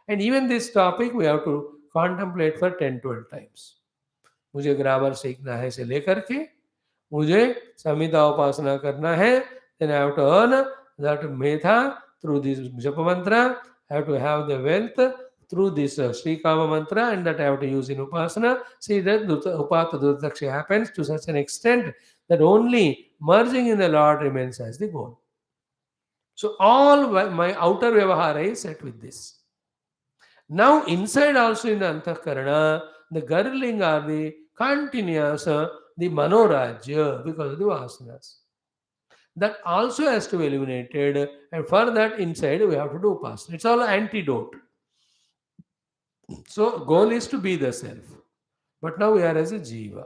Speaker 1: And even this topic we have to contemplate for 10-12 times. मुझे grammar सीखना है से लेकर के मुझे संहिता उपासना करना है, then I have to earn that medha through this japa mantra. I have to have the wealth through this Sri Kama mantra, and that I have to use in upasana. See that upata dutaksha happens to such an extent that only merging in the Lord remains as the goal. So all my outer vyavahara is set with this. Now inside also in the antakarana, the girdling are the continuous, the manorajya because of the vasanas. That also has to be eliminated, and for that inside we have to do upasana. It's all antidote. So goal is to be the self. But now we are as a jiva.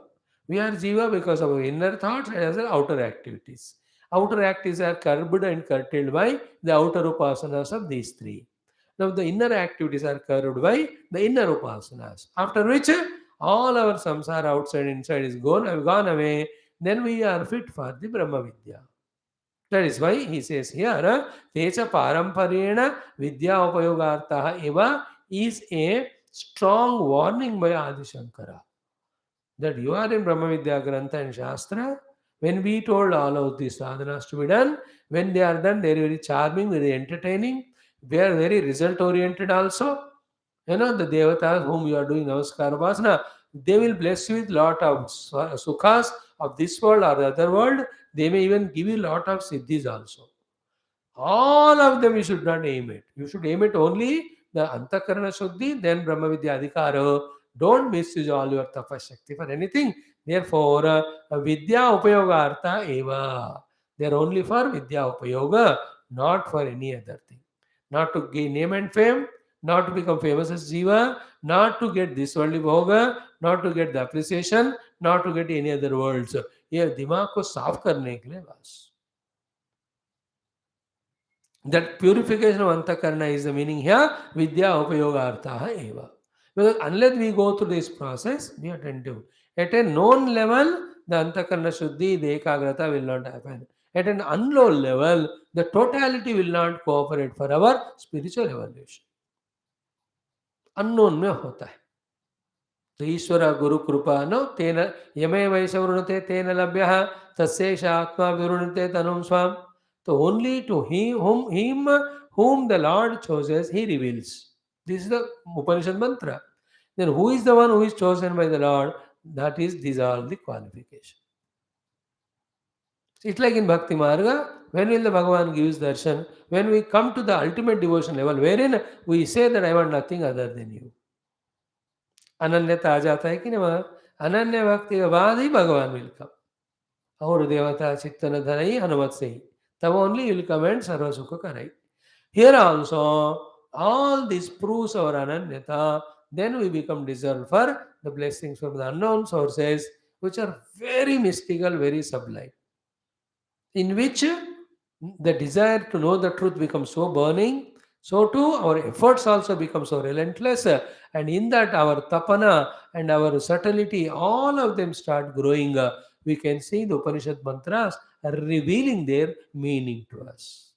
Speaker 1: We are jiva because of our inner thoughts and as our outer activities. Outer activities are curbed and curtailed by the outer upasanas of these three. Now the inner activities are curbed by the inner upasanas. After which all our samsara outside inside is gone away. Then we are fit for the Brahma Vidya. That is why he says here, Techa Paramparena Vidya Upayogartaha Eva is a strong warning by Adi Shankara. That you are in Brahma Vidya Grantha and Shastra. When we told all of these sadhanas to be done, when they are done, they are very charming, very entertaining. They are very result oriented also. You know, the devatas whom you are doing namaskar upasana, they will bless you with lot of sukhas of this world or the other world. They may even give you lot of siddhis also. All of them you should not aim it. You should aim it only the antakarana shuddhi, then Brahma Vidya Adhikara. Don't misuse all your tapashakti for anything. Therefore, Vidya Upayoga Artha Eva. They are only for Vidya Upayoga, not for any other thing. Not to gain name and fame, not to become famous as Jiva, not to get this worldly bhoga, not to get the appreciation, not to get any other worlds. ये दिमाग को साफ करने के लिए बस. That purification of antakarana is the meaning here. Vidya upayogartha eva. Because unless we go through this process, be attentive. At a known level, the antakarana shuddhi, the ekagrata will not happen. At an unknown level, the totality will not cooperate for our spiritual evolution. Unknown में होता है. तो ईश्वर गुरु कृपा no तेन यमे वैशवृणुते तेन लभ्यः तस्यैष आत्मा विवृणुते तनुं स्वाम. So only to him whom the Lord chooses, he reveals. This is the Upanishad mantra. Then who is the one who is chosen by the Lord? That is, these are the qualifications. It's like in Bhakti Marga, when will the Bhagavan gives darshan? When we come to the ultimate devotion level, wherein we say that I want nothing other than you. अनन्यता आ जाता है कि नहीं वहाँ अनन्य भक्ति के बाद ही भगवान विल कम और देवता चित्तन धनई हनुमत से ही तब ओनली विल कम एंड सर्व सुख करई. Here also all this proves our ananyata. Then we become deserved for the blessings from the unknown sources, which are very mystical, very sublime, in which the desire to know the truth becomes so burning. So too our efforts also become so relentless, and in that our tapana and our subtlety, all of them start growing. We can see the Upanishad mantras are revealing their meaning to us.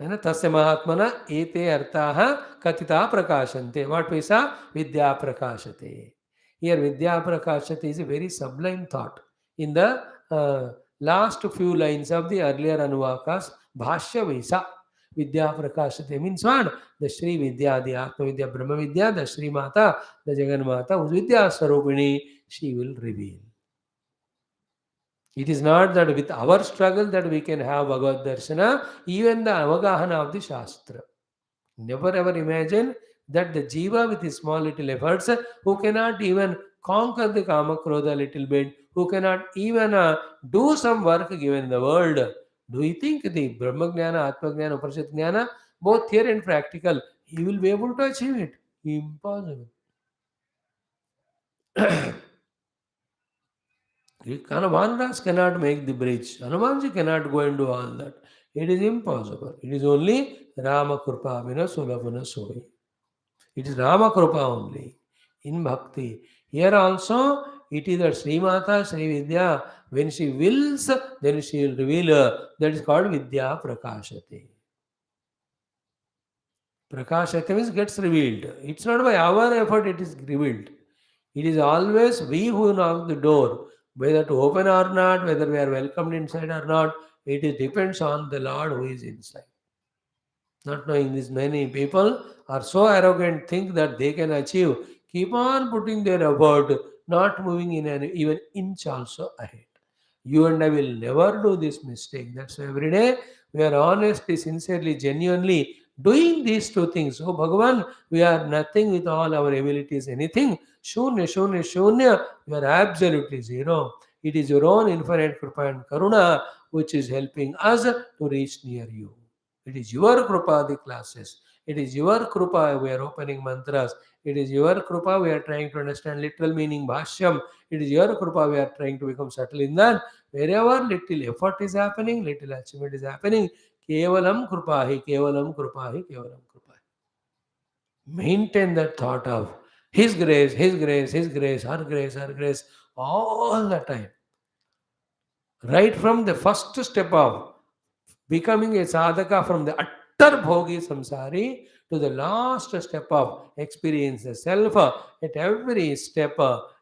Speaker 1: है ना तस्य महात्मना एते अर्थाः कथिता प्रकाशन्ते. What we saw, vidya prakashate. Here vidya prakashate is a very sublime thought in the last few lines of the earlier Anuvakas, Bhashya Visa. Vidya Prakashate means what? The Sri Vidya, the Atma Vidya, Brahma Vidya, the Sri Mata, the Jagan Mata, whose Vidya Sarupini, she will reveal. It is not that with our struggle that we can have Bhagavad Darshana, even the Avagahana of the Shastra. Never ever imagine that the Jiva with his small little efforts, who cannot even conquer the Kama Krodha a little bit, who cannot even do some work given in the world. Do you think the Brahma Jnana, Atma Jnana, Upanishad Jnana, both theory and practical, he will be able to achieve it? Impossible. Hanumandas cannot make the bridge. Hanumanji cannot go and do all that. It is impossible. It is only Rama Krupa Vina Sulabhuna Sohi. It is Rama Krupa only in Bhakti. Here also, it is that Sri Mata, Sri Vidya, when she wills, then she will reveal her. That is called Vidya Prakashate. Prakashate means gets revealed. It's not by our effort it is revealed. It is always we who knock the door, whether to open or not, whether we are welcomed inside or not. It is depends on the Lord who is inside. Not knowing this, many people are so arrogant, think that they can achieve. Keep on putting their effort, not moving in an even inch also ahead. You and I will never do this mistake. That's why every day we are honestly, sincerely, genuinely doing these two things. Oh Bhagavan, we are nothing with all our abilities, anything. Shunya, shunya, shunya. We are absolutely zero. It is your own infinite Kripa and Karuna which is helping us to reach near you. It is your Krupa, the classes. It is your Krupa, we are opening mantras. It is your Krupa, we are trying to understand literal meaning Bhashyam. It is your Krupa, we are trying to become subtle in that. Wherever little effort is happening, little achievement is happening, Kevalam Krupahi, Kevalam Krupahi, Kevalam Krupahi. Maintain that thought of His grace, His grace, His grace, her grace, all the time. Right from the first step of becoming a sadhaka, from the utter bhogi samsari to the last step of experience the self, at every step,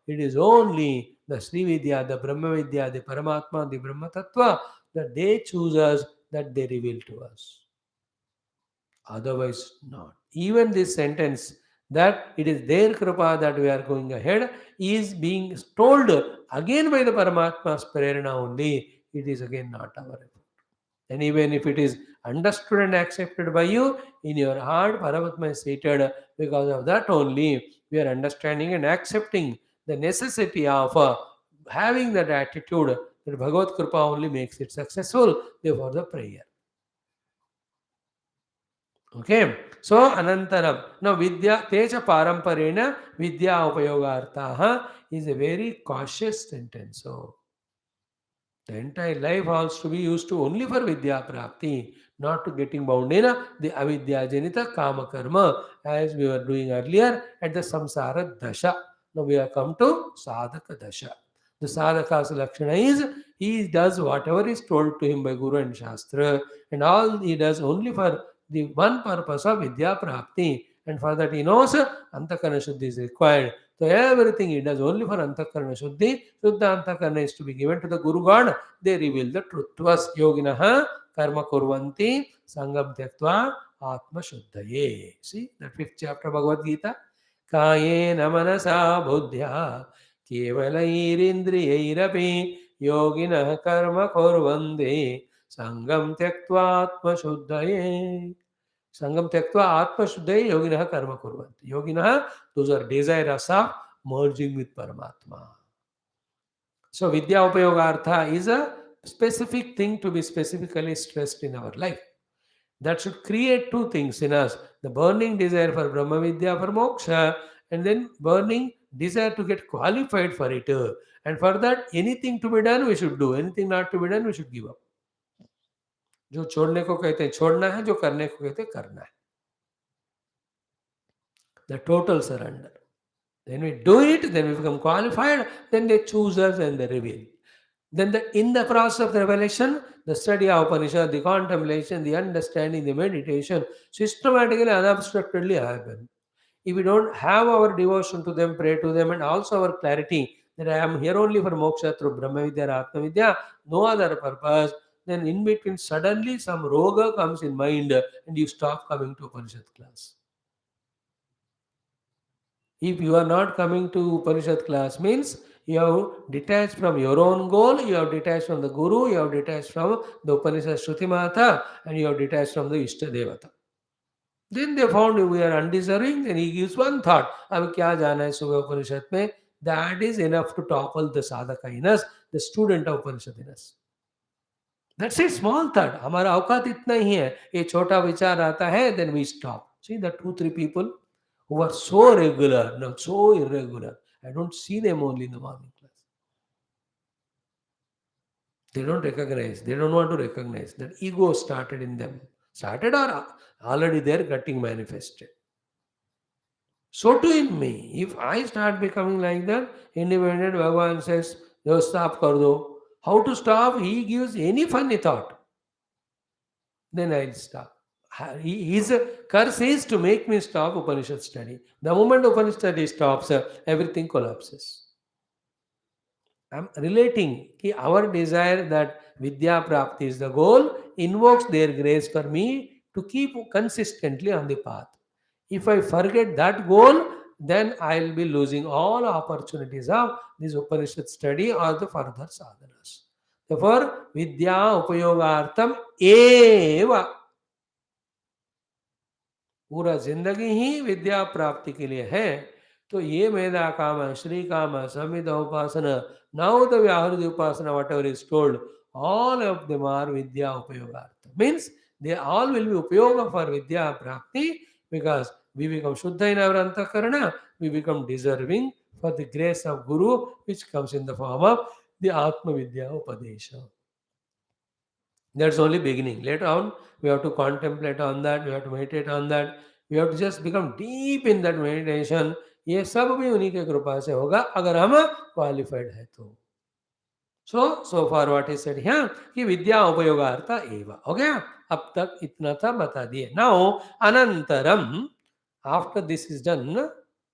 Speaker 1: it is only the Sri Vidya, the Brahma Vidya, the Paramatma, the Brahma Tattva that they choose us, that they reveal to us. Otherwise, not. Even this sentence that it is their kripa that we are going ahead is being told again by the Paramatma's prerana only. It is again not our effort. And even if it is understood and accepted by you, in your heart, Paramatma is seated. Because of that only, we are understanding and accepting the necessity of having that attitude that Bhagavad Kripa only makes it successful. Therefore, the prayer. Okay. So, Anantaram. Now, Vidya, Teja Paramparena, Vidya Upayogarthaha is a very cautious sentence. So, the entire life has to be used to only for Vidya Prapti, not to getting bound in the Avidya Janita Kama Karma, as we were doing earlier at the Samsara Dasha. Now we have come to Sadhaka Dasha. The Sadhaka's Lakshana is he does whatever is told to him by Guru and Shastra, and all he does only for the one purpose of Vidya Prapti. And for that he knows Antakarana Shuddhi is required. So everything he does only for Antakarana Shuddhi. Shuddha Antakarana is to be given to the Guru God. They reveal the truth to us. Yoginaha karma kurvanti sangam tyaktva atma shuddhaye. See that fifth chapter Bhagavad Gita. Kayena manasa buddhya kevalairindriyairapi yoginah karma kurvanti sangam tyaktva atma shuddhaye. Sangam Tyaktva Atma Shuddhaya Yoginaha Karma Kurvanti. Yoginaha, those are desirous of merging with Paramatma. So Vidya Upayogartha is a specific thing to be specifically stressed in our life. That should create two things in us. The burning desire for Brahma Vidya, for moksha, and then burning desire to get qualified for it. And for that, anything to be done, we should do. Anything not to be done, we should give up. जो छोड़ने को कहते हैं छोड़ना है, जो करने को कहते हैं करना है. The total surrender. Then we do it, then we become qualified, then they choose us and they reveal. Then in the process of the revelation, the study of Upanishad, the contemplation, the understanding, the meditation, systematically, unobstructedly happen. If we don't have our devotion to them, pray to them, and also our clarity, that I am here only for moksha through Brahma Vidya or Atma Vidya, no other purpose, then in between suddenly some roga comes in mind and you stop coming to Upanishad class. If you are not coming to Upanishad class, means you have detached from your own goal, you have detached from the Guru, you have detached from the Upanishad Shruti Mata, and you have detached from the Ishta Devata. Then they found we are undeserving, then he gives one thought, अब क्या जाना है सुबह उपनिषद में? That is enough to topple the sadhaka in us, the student of Upanishad in us. That's it, small thought. हमारा औकात इतना ही है. ये छोटा विचार आता है, then we stop. See the 2-3 people who are so regular, no, so irregular. I don't see them only in the morning class. They don't recognize. They don't want to recognize that ego started in them. Started or already there getting manifested. So too in me. If I start becoming like that, independent, Bhagavan says, "Yo, stop kar do." How to stop? He gives any funny thought. Then I'll stop. His curse is to make me stop Upanishad study. The moment Upanishad study stops, everything collapses. I'm relating कि our desire that Vidya Prapti is the goal invokes their grace for me to keep consistently on the path. If I forget that goal, then I'll be losing all opportunities of this Upanishad study or the further sadhanas. Therefore, Vidya Upayogartham eva. पूरा जिंदगी ही विद्या प्राप्ति के लिए है. तो ये मेधा काम श्री काम समिधा उपासना नाउ द व्याहृति उपासना whatever is told all of them are vidya upayogartha means they all will be upayoga for vidya prapti because we become shuddha in our antakarana, we become deserving for the grace of guru which comes in the form of the atma vidya upadesha. That's only beginning. Later on, we have to contemplate on that, we have to meditate on that, we have to just become deep in that meditation. ये सब भी उन्हीं के कृपा से होगा अगर हम क्वालिफाइड है तो. So far what is said here कि विद्या उपयोगार्थ एव हो गया. अब तक इतना था बता दिए. Now अनंतरम after this is done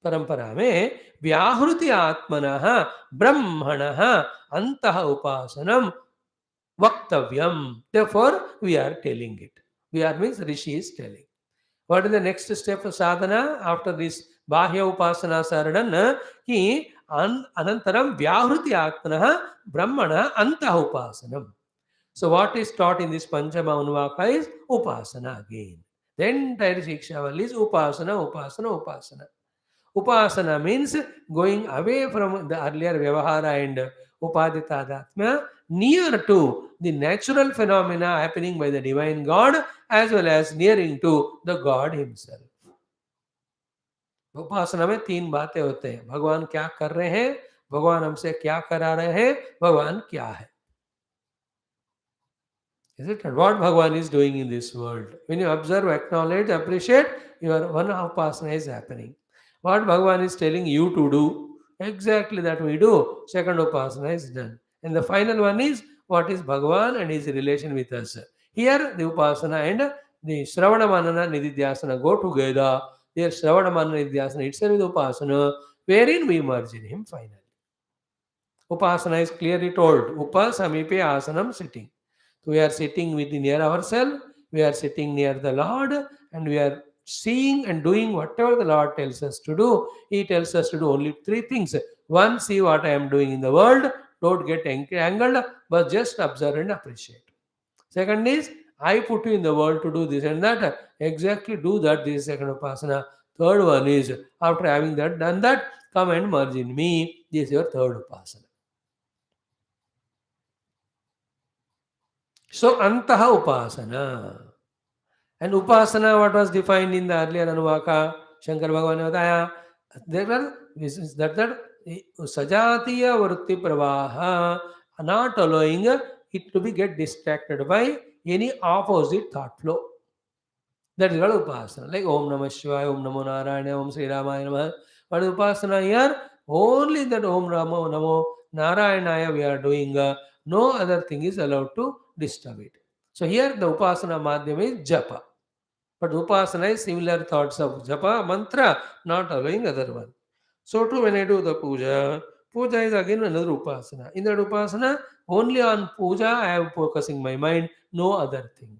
Speaker 1: परंपरा में व्याहृति आत्मनः ब्रह्मणः अंतः उपासनम Vaktavyam. Therefore, we are telling it. We are means Rishi is telling. What is the next step of sadhana? After this Bahya Upasanas are done, ki Anantaram Vyahruti Atmana Brahmana Anta Upasanam. So what is taught in this Panchama Anuvaka is Upasana again. The entire Siksha Valli is Upasana, Upasana, Upasana. Upasana means going away from the earlier Vyavahara and Upaditadatma near to the natural phenomena happening by the divine God as well as nearing to the God himself. उपासना में 3 बातें होते हैं. भगवान क्या कर रहे हैं, भगवान हमसे क्या करा रहे हैं, भगवान क्या है. Is it what Bhagavan is doing in this world? When you observe, acknowledge, appreciate, your one upasana is happening. What Bhagavan is telling you to do, exactly that we do. Second upasana is done. And the final one is what is Bhagavan and his relation with us. Here the upasana and the Shravana Manana Nididhyasana go together. There Shravana Manana Nididhyasana itself is upasana, wherein we merge in him finally. Upasana is clearly told. Upa Samipe Asanam sitting. We are sitting near ourselves, we are sitting near the Lord, and we are seeing and doing whatever the Lord tells us to do. He tells us to do only 3 things. One, see what I am doing in the world, don't get angled, but just observe and appreciate. Second is, I put you in the world to do this and that. Exactly do that, this is second upasana. Third one is, after having that done that, come and merge in me. This is your third upasana. So, Antaha Upasana. And Upasana, what was defined in the earlier Anuvaka, Shankara Bhagavan ne बताया, there are that Sajatiya Vritti Pravaha, not allowing it to be get distracted by any opposite thought flow. That is called Upasana. Like Om Namah Shivaya, Om Namo Narayana, Om Sri Ramaya Namah. But Upasana here, only that Om Namo Narayanaya we are doing. No other thing is allowed to disturb it. So here the Upasana Madhyam is Japa. But Upasana is similar thoughts of Japa, mantra, not allowing other one. So too when I do the puja Puja is again another upasana. In that upasana, only on puja I am focusing my mind, no other thing.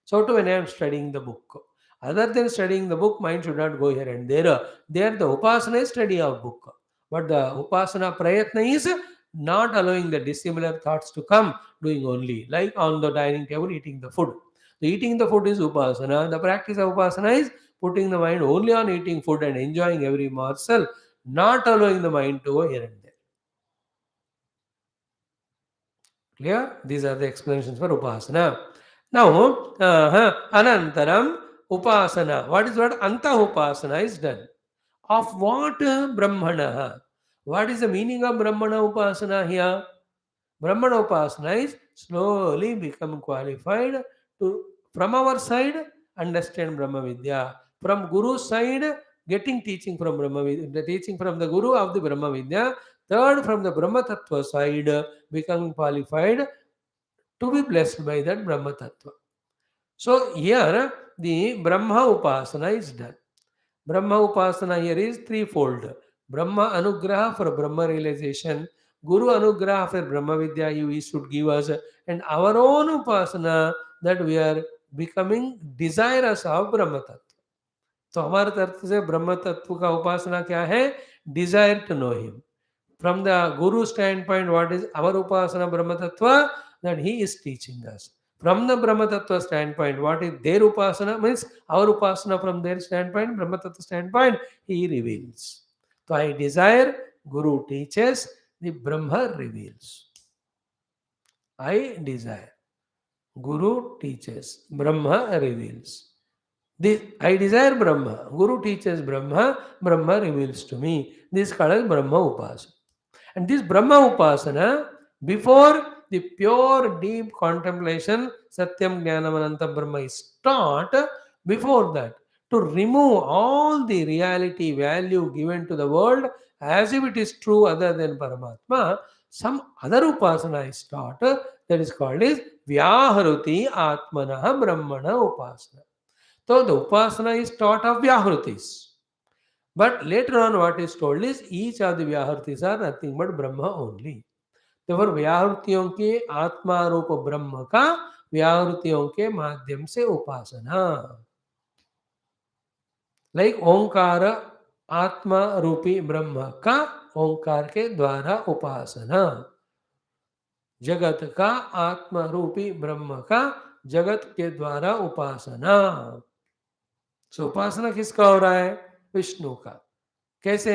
Speaker 1: So too when I am studying the book. Other than studying the book, mind should not go here and there. There the upasana is study of book. But the upasana prayatna is not allowing the dissimilar thoughts to come, doing only. Like on the dining table, eating the food. The eating the food is upasana. The practice of upasana is putting the mind only on eating food and enjoying every morsel, not allowing the mind to go here and there. Clear? These are the explanations for upasana. Now, anantaram upasana. What anta upasana is done? Of what brahmana? What is the meaning of brahmana upasana here? Brahmana upasana is slowly become qualified to, from our side, understand Brahma Vidya. From Guru's side, getting teaching from Brahma Vidya, the teaching from the Guru of the Brahma Vidya. Third, from the Brahma Tattva side, becoming qualified to be blessed by that Brahma Tattva. So here, the Brahma upasana is done. Brahma upasana here is threefold. Brahma anugraha for Brahma realization, Guru anugraha for Brahma Vidya you should give us, and our own upasana that we are becoming desirous of Brahma Tattva. तो हमारे तरफ से ब्रह्म तत्व का उपासना क्या है? Desire to know him. From the Guru standpoint, what is our upasana Brahma Tattva? That he is teaching us. From the Brahma Tattva standpoint, what is their upasana? Means our upasana from their standpoint, Brahma Tattva standpoint, he reveals. So I desire, Guru teaches, the Brahma reveals. I desire, Guru teaches, Brahma reveals. I desire Brahma, Guru teaches Brahma, Brahma reveals to me. This is called as Brahma Upasana. And this Brahma Upasana, before the pure deep contemplation, Satyam Jnanam Ananta Brahma is taught, before that, to remove all the reality value given to the world as if it is true other than Paramatma, some other Upasana is taught, that is called as VYHRUTHI Atmanaha Brahmana Upasana. So the Upasana is taught of Vyahrutis. But later on what is told is each of the Vyahrutis are nothing but Brahma only. Therefore व्याहृतियों के आत्मा रूप ब्रह्म का व्याहृतियों के माध्यम से उपासना, like ओंकार आत्मा रूपी ब्रह्म का ओंकार के द्वारा उपासना, जगत का आत्मा रूपी ब्रह्म का जगत के द्वारा उपासना. सो उपासना किसका हो रहा है? विष्णु का. कैसे?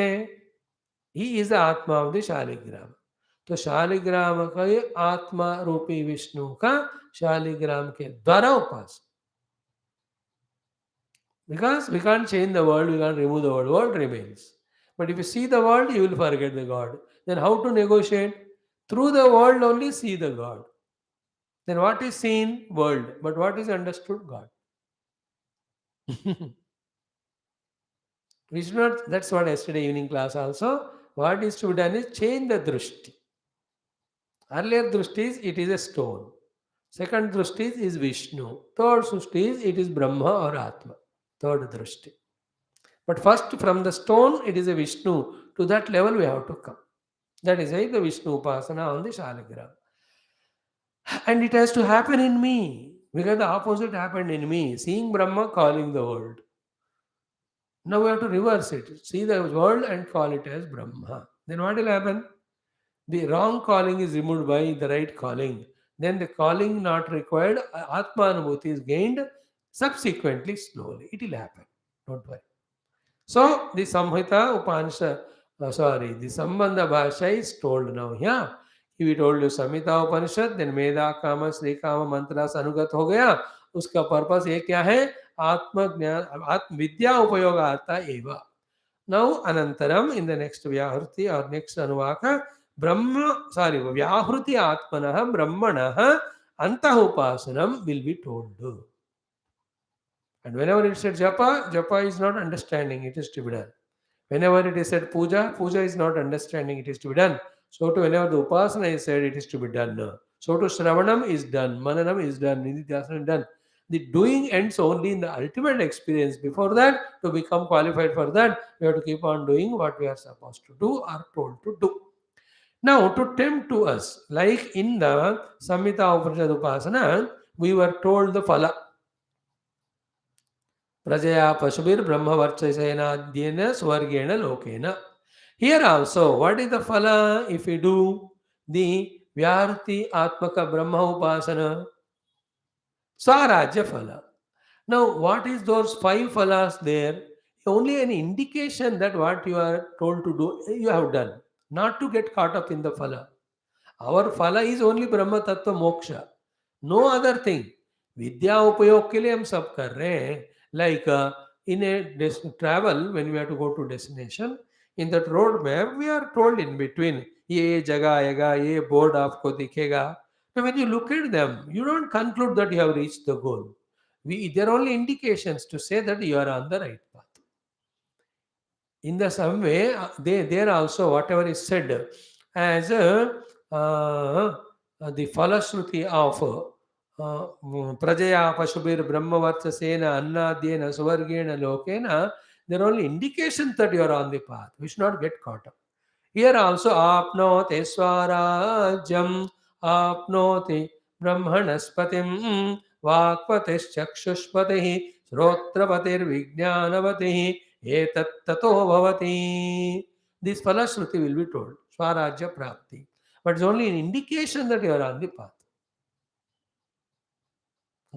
Speaker 1: ही इज आत्मा ऑफ द शालिग्राम. तो शालिग्राम का ये आत्मा रूपी विष्णु का शालिग्राम के द्वारा उपासना. Because we can't change the world, we can't remove the world. World remains. But if you see the world, you will forget the God. Then how to negotiate? Through the world only see the God. Then what is seen? World. But what is understood? God. We should not, that's what yesterday evening class also, what is to be done is change the drushti. Earlier drushti is, it is a stone. Second drushti is Vishnu. Third drushti is, it is Brahma or Atma. Third drushti. But first from the stone, it is a Vishnu. To that level we have to come. That is why the Vishnu Upasana on the Shaligram. And it has to happen in me. Because the opposite happened in me. Seeing Brahma, calling the world. Now we have to reverse it. See the world and call it as Brahma. Then what will happen? The wrong calling is removed by the right calling. Then the calling not required, Atma Anubhuti is gained subsequently, slowly. It will happen. Don't worry. So the Samhita Upanishad, the Sambandha Bhasha is told now here. If we told you Samhita Upanishad, then MEDHA, Kama, SREE, Kama, Mantras, Anugat ho gaya. Uska purpose ये क्या है? आत्म विद्या उपयोगार्था एव. Now anantaram, in the next vyahruti or next anuvaka, vyahruti atmanaha brahmanaha antah upasanam will be told. And whenever it said japa, japa is not understanding, it is to be done. Whenever it is said puja, puja is not understanding, it is to be done. So to whenever the upasana is said, it is to be done. So to shravanam is done, mananam is done, nididhyasana is done. The doing ends only in the ultimate experience. Before that, to become qualified for that, we have to keep on doing what we are supposed to do or told to do. Now, to tempt to us, like in the Samhita Upanishad Upasana, we were told the phala. Prajaya Pashubir Brahmavarchasena Dhyena Swargena Lokena. Here also, what is the phala if we do the Vyarti Atmaka Brahma Upasana? Swarajya phala. Now, what is those five phalas there? Only an indication that what you are told to do, you have done. Not to get caught up in the phala. Our phala is only Brahma Tattva Moksha. No other thing. विद्या उपयोग के लिए हम सब कर रहे हैं. Like in a travel, when we have to go to destination, in that road map we are told in between ये जगह आएगा, ये board आपको दिखेगा. So when you look at them, you don't conclude that you have reached the goal. They are only indications to say that you are on the right path. In the same way, there also whatever is said as the falashruti of prajaya pashubir brahmavartasena annadyena suvargena lokena, there are only indications that you are on the path. We should not get caught up. Here also apnote swarajam apnoti brahmanaspatim vakpatischakshushpatihi srotrapatir vijnanavatihi etat tato bhavati. This falashruti will be told, Swarajya Prapti. But it's only an indication that you are on the path.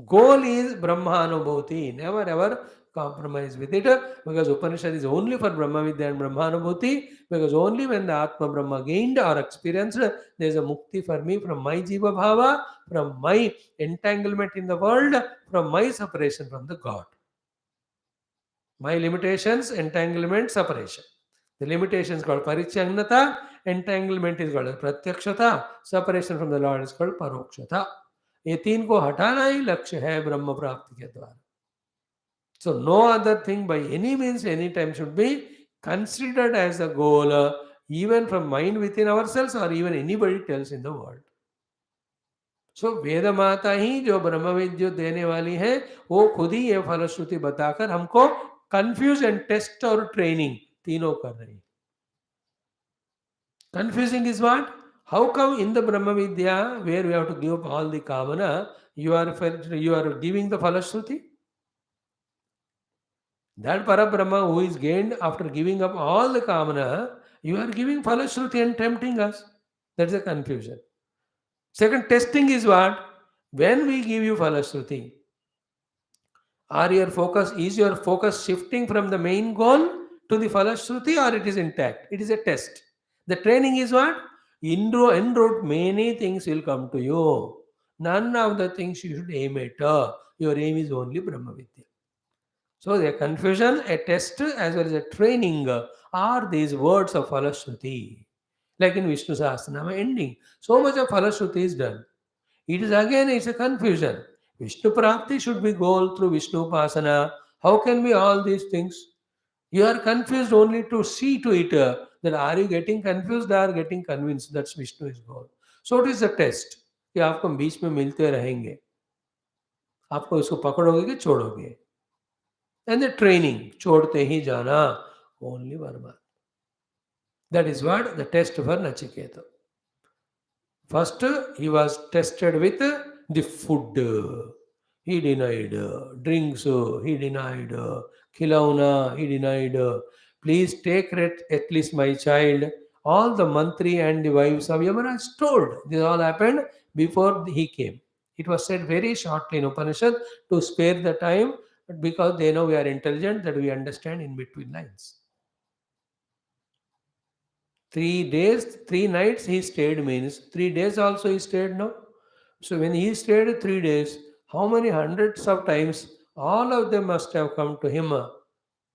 Speaker 1: Goal is Brahmanubhuti. Never ever compromise with it, because Upanishad is only for Brahma Vidya and Brahmanubhuti, because only when the Atma Brahma gained or experienced, there is a mukti for me from my Jiva Bhava, from my entanglement in the world, from my separation from the God. My limitations, entanglement, separation. The limitation is called Parichannata, entanglement is called Pratyakshata, separation from the Lord is called Parokshata. ये तीन को हटाना ही लक्ष्य है ब्रह्म प्राप्ति के द्वारा. So no other thing by any means, any time should be considered as a goal, even from mind within ourselves or even anybody else in the world. सो वेद माता ही जो ब्रह्म विद्युत देने वाली है, वो खुद ही ये फलश्रुति बताकर हमको कंफ्यूज एंड टेस्ट और ट्रेनिंग तीनों कर रही. Confusing is what? How come in the Brahma Vidya, where we have to give up all the kamana, you are giving the falashruti? That Parabrahma who is gained after giving up all the kamana, you are giving falashruti and tempting us. That's a confusion. Second, testing is what? When we give you falashruti, is your focus shifting from the main goal to the falashruti, or it is intact? It is a test. The training is what? En route, many things will come to you. None of the things you should aim at. Your aim is only Brahma Vidya. So the confusion, a test as well as a training are these words of falashruti. Like in Vishnu Sahasranama ending, so much of falashruti is done. It is again, it's a confusion. Vishnu Prapti should be goal through Vishnu Upasana. How can be all these things? You are confused only to see to it that are you getting confused or getting convinced that's Vishnu is goal. So it is a test कि आपको बीच में मिलते रहेंगे, आपको इसको पकड़ोगे कि छोड़ोगे. And the training, छोड़ते ही जाना, only Varma. That is what the test for Nachiketa. First, he was tested with the food. He denied. Drinks, he denied. Khilauna, he denied. Please take at least my child. All the mantri and the wives of Yamaraj told. This all happened before he came. It was said very shortly in Upanishad to spare the time, but because they know we are intelligent, that we understand in between lines. 3 days, 3 nights he stayed means 3 days also he stayed, no? So when he stayed 3 days, how many hundreds of times all of them must have come to him?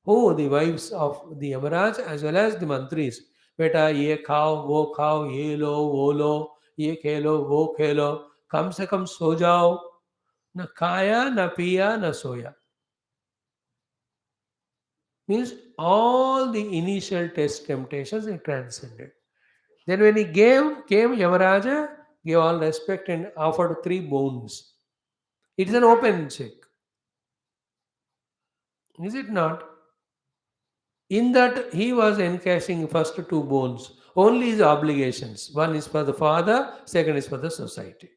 Speaker 1: Who? The wives of the Yamaraj as well as the mantris. Beta, ye khao, ye lo, wo lo, ye khelo, wo khelo. Kam se kam so jao. Na kaya, na piya, na soya. Means all the initial test temptations he transcended. Then when he came Yamaraja gave all respect and offered 3 bones. It is an open check. Is it not? In that he was encashing first 2 bones. only his obligations. One is for the father, second is for the society.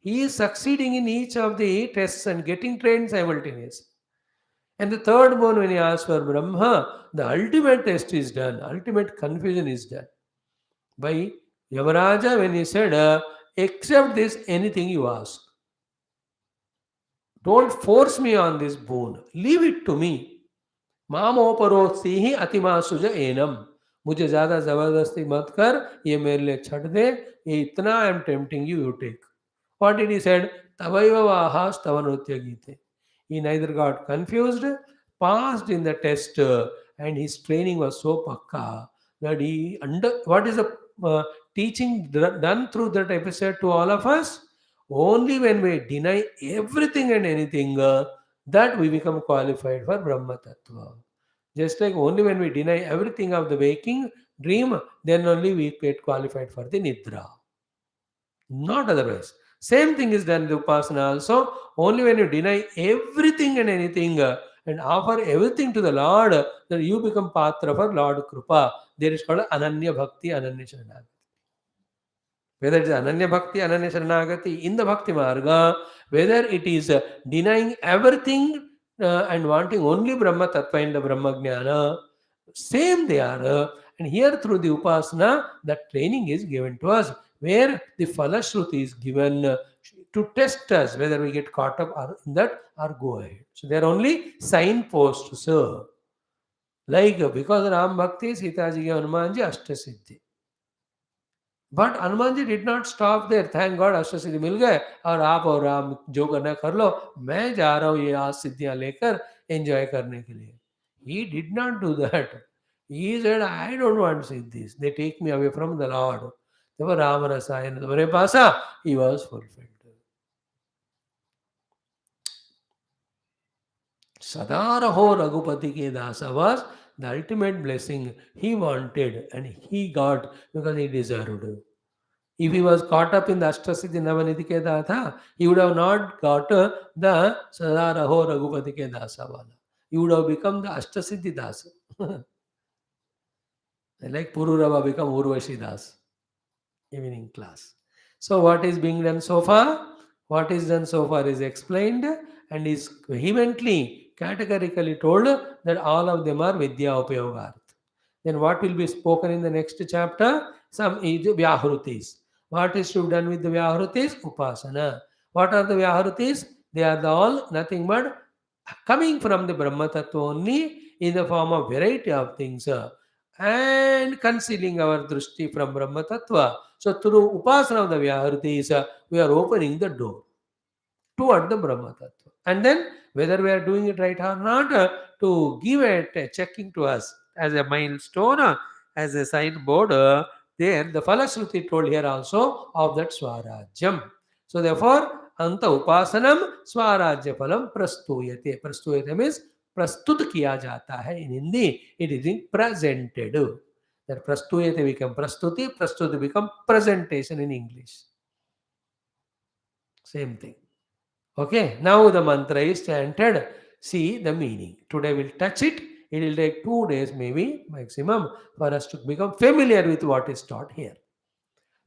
Speaker 1: He is succeeding in each of the tests and getting trained simultaneously. And the third one, when he asks for Brahma, the ultimate test is done, ultimate confusion is done by Yamaraja when he said, accept this, anything you ask. Don't force me on this boon. Leave it to me. मामोपरोक्ति ही अतिमासुज एनम, मुझे ज्यादा जबरदस्ती मत कर, ये मेरे लिए छट दे, ये इतना I am tempting you, you take. What did he said? Tavaiva vahas tavanutya gite. He neither got confused, passed in the test, and his training was so pakka that he under. What is the teaching done through that episode to all of us? Only when we deny everything and anything, that we become qualified for Brahma Tattva. Just like only when we deny everything of the waking dream, then only we get qualified for the Nidra. Not otherwise. Same thing is done in the Upasana also. Only when you deny everything and anything and offer everything to the Lord, then you become Patra for Lord Krupa. There is called Ananya Bhakti, Ananya Sharanagati. Whether it is Ananya Bhakti, Ananya Sharanagati in the Bhakti Marga, whether it is denying everything and wanting only Brahma Tattva in the Brahma Jnana, same they are. And here through the Upasana, that training is given to us, where the Falashruti is given to test us whether we get caught up in that or go ahead. So they are only signposts to serve. Like because Ram Bhakti, Sita ji gave Hanuman ji Ashtasiddhi. But Hanuman ji did not stop there. Thank God Ashtasiddhi मिल गए और आप और राम जो करना कर लो, मैं जा रहा हूँ ये आज सिद्धियां लेकर एंजॉय करने के लिए. He did not do that. He said, I don't want siddhis. They take me away from the Lord. Therefore, Rama Rasayana Varepasa, he was fulfilled. Sadaraho Raghupati ke dasa was the ultimate blessing he wanted and he got because he deserved. If he was caught up in the Ashtasiddhi Navanidhi ke datha, he would have not got the Sadaraho Raghupati ke dasa wala. He would have become the Ashtasiddhi dasa. Like Pururava become Urvashi das. Evening class. So what is being done so far? What is done so far is explained and is vehemently, categorically told that all of them are Vidya Upayogarth. Then what will be spoken in the next chapter? Some Vyahrutis. What is to be done with the Vyahrutis? Upasana. What are the Vyahrutis? They are all nothing but coming from the Brahma Tattva only in the form of variety of things and concealing our drishti from Brahma Tattva. So through Upasana of the Vyahrutis, we are opening the door toward the Brahma Tattva. And then whether we are doing it right or not, to give a checking to us as a milestone, as a signboard, there the Falashruti told here also of that Swarajyam. So therefore, Anta Upasanam Swarajya Phalam Prastuyate. Prastuyate means प्रस्तुत किया जाता है. In Hindi, it is being presented. That prastuyate become prastuti, prastuti become presentation in English. Same thing. Okay, now the mantra is chanted. See the meaning. Today we'll touch it. It will take 2 days maybe maximum for us to become familiar with what is taught here.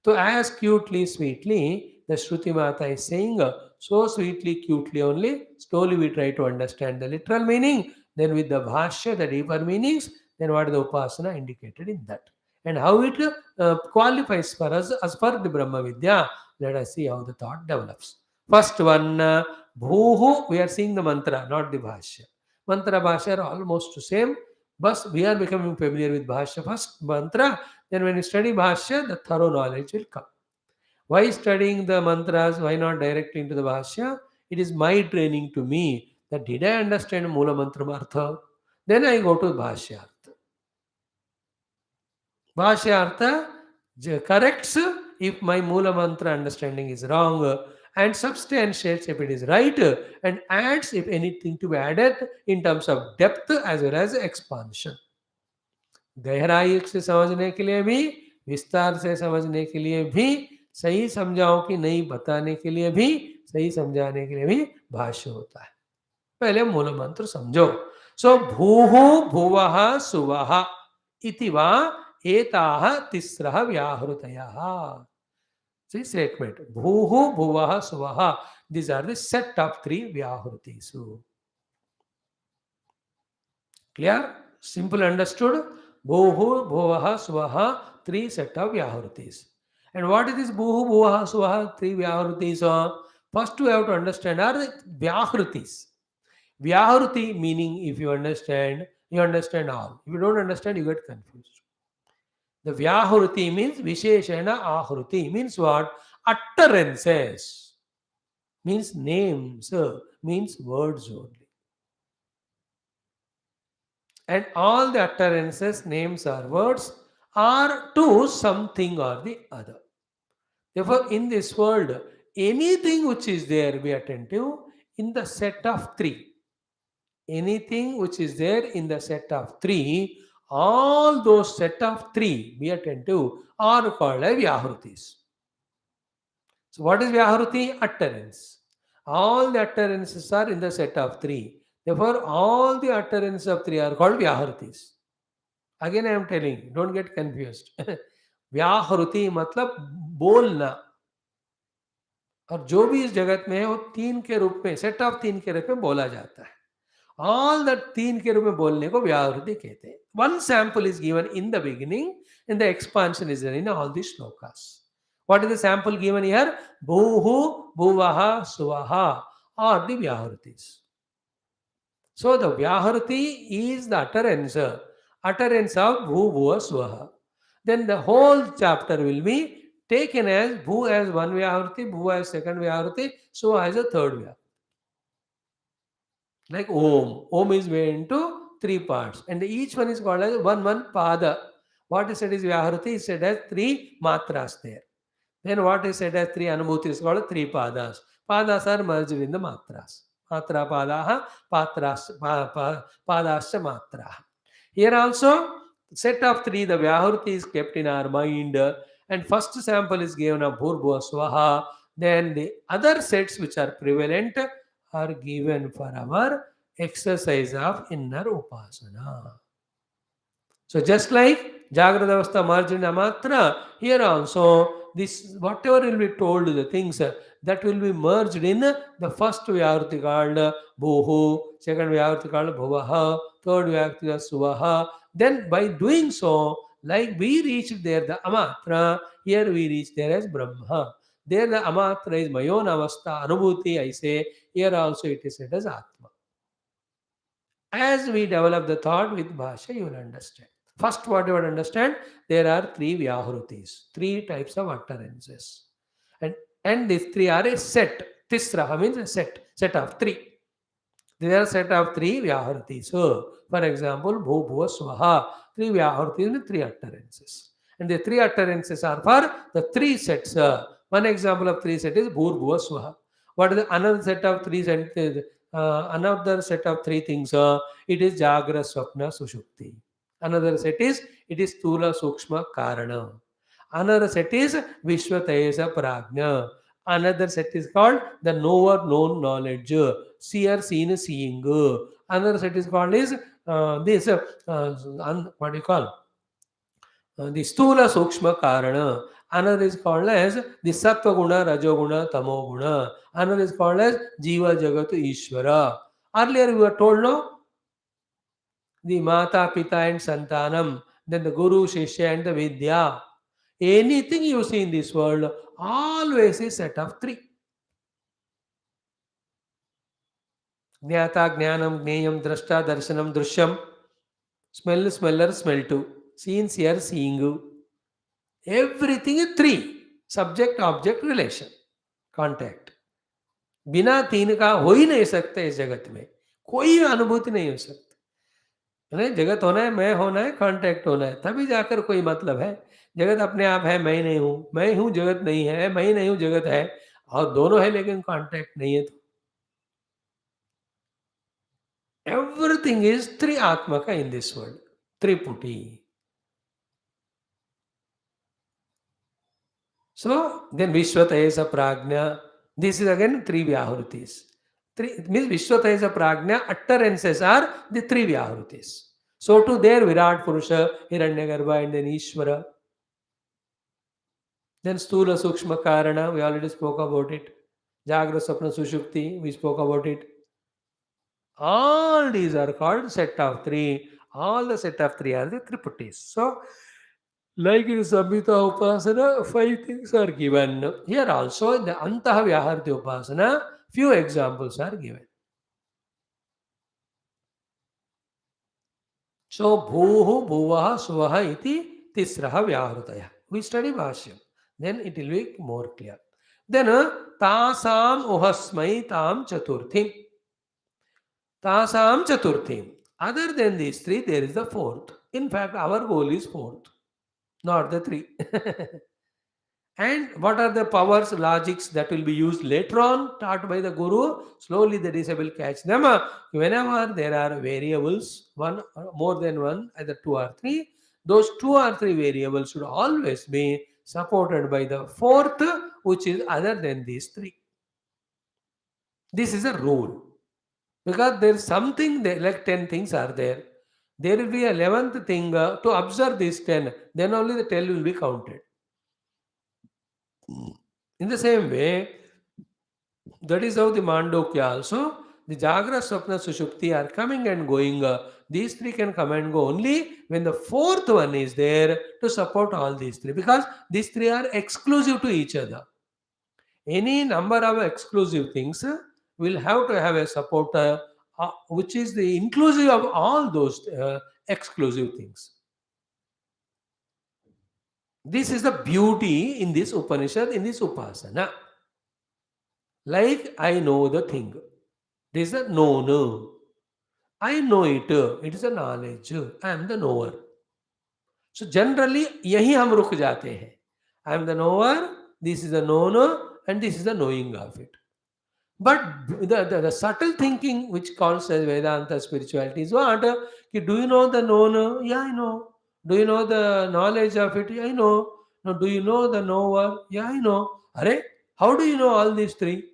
Speaker 1: So as cutely, sweetly, the Shruti Mata is saying, so sweetly, cutely only, slowly we try to understand the literal meaning, then with the Bhashya, the deeper meanings, then what is the Upasana indicated in that. And how it qualifies for us as per the Brahma Vidya. Let us see how the thought develops. First one, Bhuhu, we are seeing the mantra, not the Bhashya. Mantra, Bhashya are almost the same, but we are becoming familiar with Bhashya first mantra. Then when you study Bhashya, the thorough knowledge will come. Why studying the mantras? Why not directly into the Bhashya? It is my training to me that did I understand Mula Mantra Artha? Then I go to Bhashya Artha. Bhashya Artha corrects if my Mula Mantra understanding is wrong and substantiates if it is right and adds if anything to be added in terms of depth as well as expansion. गहराई से समझने के लिए भी, विस्तार से समझने के लिए भी, सही समझाओ कि नहीं बताने के लिए भी, सही समझाने के लिए भी भाष्य होता है. पहले मूल मंत्र समझो. सो भूः भुवः सुवः इति वा Etaha tisraha vyahrutayaha. See statement. Bhuhu, bhuvaha, suvaha. These are the set of three vyahrutis. Clear? Simple understood? Bhuhu, bhuvaha, suvaha. Three set of vyahrutis. And what is this bhuhu, bhuvaha, suvaha? Three vyahrutis. First we have to understand are the vyahrutis. Vyahruti meaning if you understand all. If you don't understand, you get confused. The Vyahruti means Visheshana Ahruti. Means what? Utterances. Means names. Means words only. And all the utterances, names or words are to something or the other. Therefore, in this world, anything which is there, be attentive in the set of three. Anything which is there in the set of three, all those set of three, be attentive, are called as Vyahrutis. So what is Vyahruti? Utterance. All the utterances are in the set of three. Therefore, all the utterances of three are called Vyahrutis. Again, I am telling you, don't get confused. Vyahruti मतलब बोलना. और जो भी इस जगत में है वो तीन के रूप में, सेट ऑफ तीन के रूप में बोला जाता है. All the तीन के रूप में बोलने को व्याहृति कहते हैं. One sample is given in the beginning and the expansion is there in all these shlokas. What is the sample given here? Bhuhu, bhuvaha, suvaha are the vyahrutis. So the vyahruti is the utterance of bhu, bhuva, suvaha. Then the whole chapter will be taken as bhu as one vyahruti, bhuva as second vyahruti, suvaha as a third vyahruti. Like Om. Om is made into three parts. And each one is called as one pada. What is said is Vyahruti is said as three matras there. Then what is said as three anubhuti is called three padas. Padas are merged in the matras. Matra padaha, padascha matra. Here also, set of three, the Vyahruti is kept in our mind. And first sample is given of Bhurbhuva Swaha. Then the other sets which are prevalent are given for our exercise of inner upasana. So just like Jagrata Avastha merged in Amatra, here also this whatever will be told, the things that will be merged in the first Vyahruti called Bhuhu, second Vyahruti called Bhuvaha, third Vyahruti Suvaha. Then by doing so, like we reached there the Amatra, here we reach there as Brahma. There the Amatra is Mayon Avastha, Anubhuti, I say. Here also it is said as Atma. As we develop the thought with Bhashya, you will understand. First, what you will understand, there are three Vyahrutis, three types of utterances. And these three are a set. Tisraha means a set of three. There are a set of three Vyahrutis. So, for example, Bhu, Bhuva, Swaha, three Vyahrutis and three utterances. And the three utterances are for the three sets. One example of three sets is Bhur, Bhuva, Swaha. What is another set of three sentences? Another set of three things. It is Jagra, Swapna, Sushupti. Another set is Stula, Sukshma, Karana. Another set is Vishwatayasa, Prajna. Another set is called the knower, known knowledge. Seer, seen, seeing. Another set is called is what do you call? The Stula, Sukshma, Karana. Another is called as the Sattva Guna, Rajoguna, Tamo Guna. Another is called as Jiva Jagatu Ishvara. Earlier we were told, no? The Mata, Pita and Santanam. Then the Guru, Shishya and the Vidya. Anything you see in this world, always is set of three. Jnata, Jnanam, Gneyam, Drashta, Darshanam, Drishyam. Smell, smeller, smell to. Seen, seer, seeing. Everything is three. Subject, object, relation. Contact. बिना तीन का हो ही नहीं सकता इस जगत में. कोई अनुभूति नहीं हो सकती. जगत होना है, मैं होना है, कांटेक्ट होना है, तभी जाकर कोई मतलब है. जगत अपने आप है, मैं नहीं हूं, मैं हूं, जगत नहीं है, मैं नहीं हूं, जगत है, और दोनों है लेकिन कांटेक्ट नहीं है. तो एवरीथिंग इज त्रिआत्मक इन दिस वर्ल्ड. त्रिपुटी. So then Vishwatayasa Prajna. This is again three Vyahrutis. Three means Vishwatayasa Prajna utterances are the three Vyahrutis. So too there Virat Purusha, Hiranyagarbha, and then Ishvara. Then Stula Sukshma Karana, we already spoke about it. Jagra Sapna Sushupti, we spoke about it. All these are called set of three. All the set of three are the Triputis. So, like in Samhita Upasana, five things are given. Here also, in the Antaha Vyaharti Upasana, few examples are given. So, Bhuhu, Bhuvaha, Suvaha iti Tisraha Vyahrutaya. We study Bhashyam. Then it will be more clear. Then, Tasam Uhasmai Tam Chaturthim. Tasam Chaturthim. Other than these three, there is the fourth. In fact, our goal is fourth, not the three. And what are the powers, logics that will be used later on, taught by the Guru? Slowly the disciple catch them. Whenever there are variables, one or more than one, either two or three, those two or three variables should always be supported by the fourth, which is other than these three. This is a rule. Because there is something there, like 10 things are there. There will be a 11th thing to observe these 10, then only the 10 will be counted. In the same way, that is how the Mandukya also, the Jagra, Swapna, Sushupti are coming and going. These three can come and go only when the fourth one is there to support all these three, because these three are exclusive to each other. Any number of exclusive things will have to have a supporter which is the inclusive of all those exclusive things. This is the beauty in this Upanishad, in this Upasana. Like I know the thing. This is a known. I know it. It is a knowledge. I am the knower. So generally यही हम रुक जाते हैं. I am the knower, this is the known, and this is the knowing of it. But the subtle thinking which calls as Vedanta spirituality is what? Do you know the known? Yeah, I know. Do you know the knowledge of it? Yeah, I know. No, do you know the knower? Yeah, I know. Are, how do you know all these three?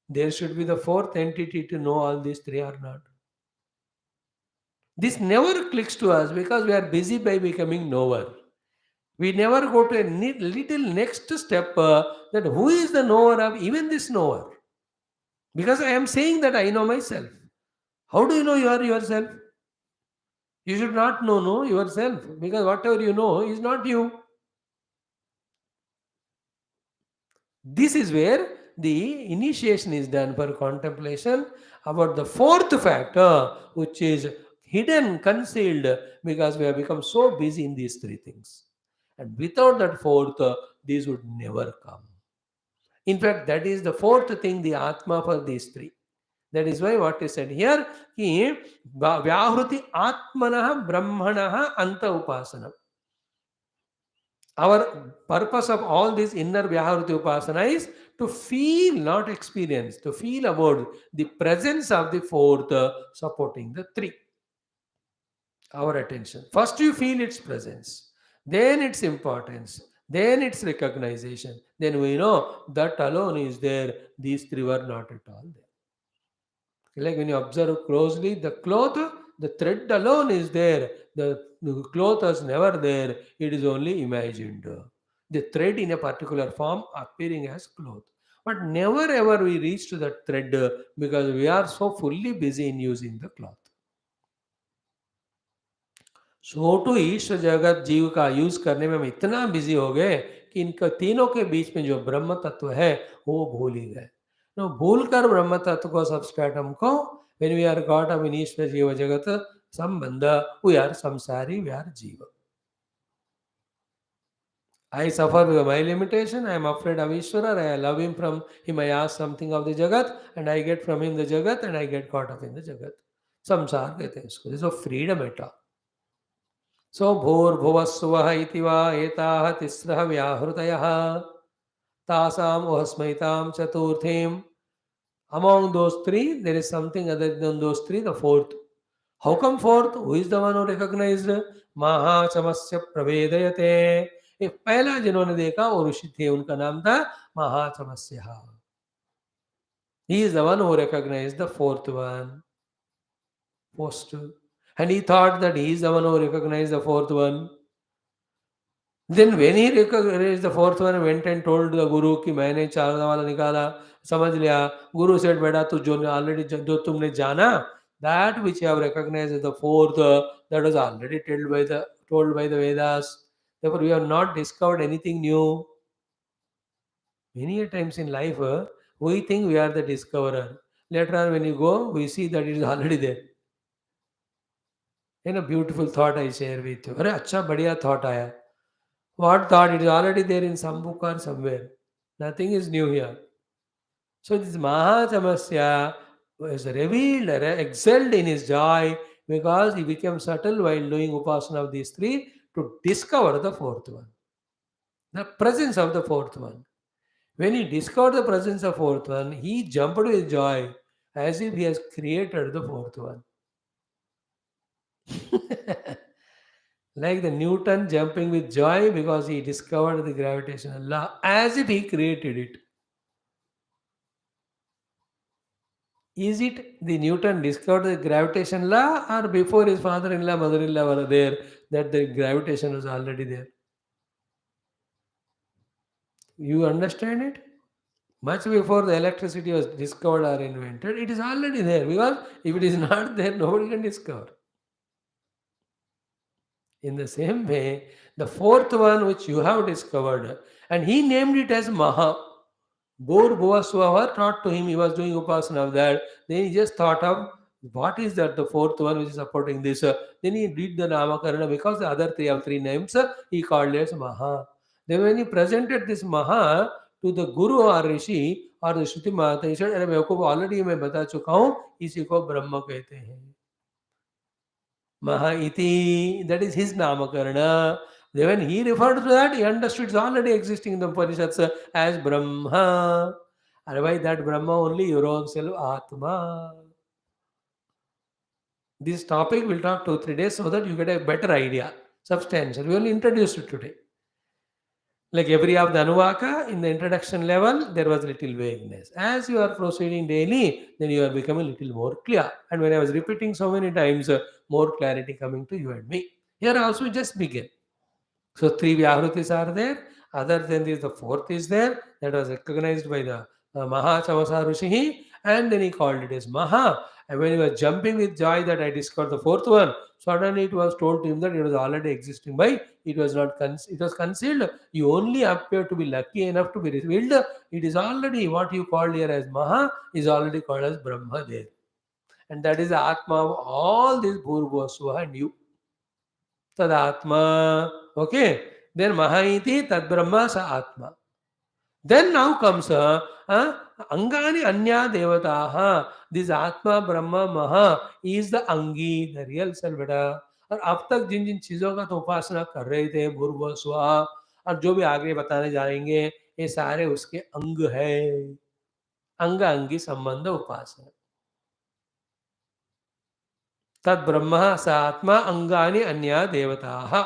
Speaker 1: There should be the fourth entity to know all these three or not. This never clicks to us because we are busy by becoming knower. We never go to a little next step that who is the knower of even this knower? Because I am saying that I know myself. How do you know you are yourself? You should not know yourself, because whatever you know is not you. This is where the initiation is done for contemplation about the fourth factor, which is hidden, concealed, because we have become so busy in these three things. And without that fourth, these would never come. In fact, that is the fourth thing, the Atma for these three. That is why what is said here, ki Vyahruti Atmanaha Brahmanaha Anta Upasana. Our purpose of all this inner Vyahruti Upasana is to feel, not experience, to feel about the presence of the fourth supporting the three. Our attention. First you feel its presence, then its importance, then its recognition. Then we know that alone is there. These three were not at all there. Like when you observe closely, the cloth, the thread alone is there. The cloth is never there. It is only imagined. The thread in a particular form appearing as cloth. But never ever we reach to that thread because we are so fully busy in using the cloth. So to ईश्वर जगत जीव का use करने में हम इतना busy हो गए कि इनका तीनों के बीच में जो ब्रह्म तत्व है वो भूल ही गए. नो भूल कर ब्रह्म तत्व को सबस्ट्रेटम को when we are caught up in ईश्वर जीव जगत संबंध we are samsari, we are जीव. I suffer with my limitation. I am afraid of Ishvara. I love him, from him I ask something of the Jagat, and I get from him the Jagat, and I get caught up in the Jagat. Samsar कहते हैं इसको. This is a freedom at all. So भूर्भुवस्सुवः इति वा एताः तिस्रः व्याहृतयः तासाम् उहस्मैतां चतुर्थीम्. Among those three, there is something other than those three, the fourth. How come fourth? Who is the one who recognized? महाचमस्य प्रवेदयते. एक पहला जिन्होंने देखा वो ऋषि थे, उनका नाम था महाचमस्य. He is the one who recognized the fourth one. First. And he thought that he is the one who recognized the fourth one. Then when he recognized the fourth one, went and told the Guru कि मैंने चार वाला निकाला, समझ लिया. Guru said, बेटा तू जो already जो तुमने जाना, that which you have recognized as the fourth, that was already told by the Vedas. Therefore, we have not discovered anything new. Many a times in life, we think we are the discoverer. Later on, when you go, we see that it is already there. In a beautiful thought I share with you. अरे अच्छा बढ़िया thought आया. What thought? It is already there in some book or somewhere. Nothing is new here. So this Mahachamasya was revealed, excelled in his joy because he became subtle while doing upasana of these three to discover the fourth one. The presence of the fourth one. When he discovered the presence of fourth one, he jumped with joy as if he has created the fourth one. Like the Newton jumping with joy because he discovered the gravitational law as if he created it. Is it the Newton discovered the gravitation law or before his father-in-law, mother-in-law were there that the gravitation was already there? You understand it? Much before the electricity was discovered or invented, it is already there because if it is not there, nobody can discover. In the same way, the fourth one which you have discovered, and he named it as Maha. Bor Bhuvaswava taught to him, he was doing upasana of that. Then he just thought of what is that, the fourth one which is supporting this. Then he did the Namakarana because the other three have three names, he called it as Maha. Then when he presented this Maha to the Guru or Rishi or the Shruti Mahata, he said, अरे मेरे को already मैं बता चुका हूँ, इसी को ब्रह्म कहते हैं. Maha iti, that is his Namakarana. Then when he referred to that, he understood it's already existing in the Upanishads as Brahma. Otherwise, that Brahma only your own self, Atma. This topic we'll talk 2-3 days so that you get a better idea, substantial. We only introduced it today. Like every of the Anuvaka, in the introduction level, there was little vagueness. As you are proceeding daily, then you are becoming a little more clear. And when I was repeating so many times, more clarity coming to you and me. Here also just begin. So three Vyahrutis are there. Other than this, the fourth is there. That was recognized by the Mahachamasa Rishi. And then he called it as Maha. And when he was jumping with joy that I discovered the fourth one, suddenly it was told to him that it was already existing by, it was not, it was concealed. You only appear to be lucky enough to be revealed. It is already what you called here as Maha is already called as Brahma there. And that is the Atma of all these Bhurva, Swaha and you. Tadatma. Okay. Then Mahaiti Tad Brahma Sa Atma. Then now comes Angani Anya Devataha. This Atma Brahma Maha is the Angi, the real self beta. और अब तक जिन जिन चीजों का तो उपासना कर रहे थे भूर्भुव स्वा और जो भी आगे बताने जाएंगे ये सारे उसके अंग है. अंग अंगी संबंध उपासना. तद ब्रह्म स आत्मा अंगानि अन्या देवताः.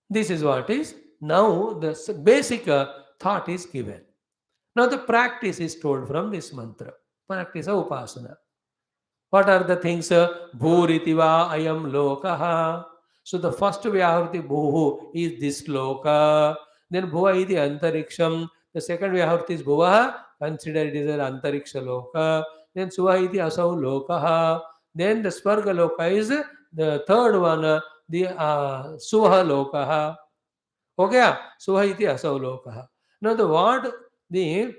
Speaker 1: This is what is. Now the basic thought is given. Now the practice is told from this mantra. Practice of upasana. What are the things? Bhuriti va ayam lokaha. So the first vyahruti bhuhu is this loka. Then bhuva iti antariksham. The second vyahruti is bhuva. Consider it is an antariksha loka. Then suva iti asau lokaha. Then the swarga loka is the third one, the suha lokaha. Okay, suha iti asau lokaha. Now the word the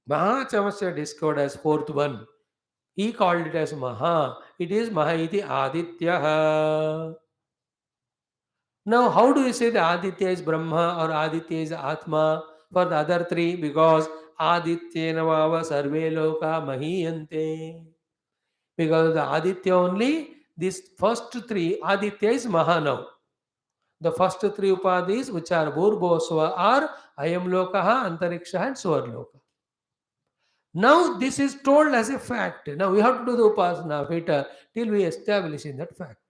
Speaker 1: Mahachamasya discovered as fourth one. He called it as Maha. It is Maha iti Aditya. Now, how do we say the Aditya is Brahma or Aditya is Atma for the other three? Because Aditya Navava Sarve Loka Mahiyante. Because the Aditya only, these first three, Aditya is Maha now. The first three Upadhis, which are Bhurbhosva, are Ayam Lokaha, Antariksha, and Swarloka. Now this is told as a fact. Now we have to do the upasana of it till we establish in that fact.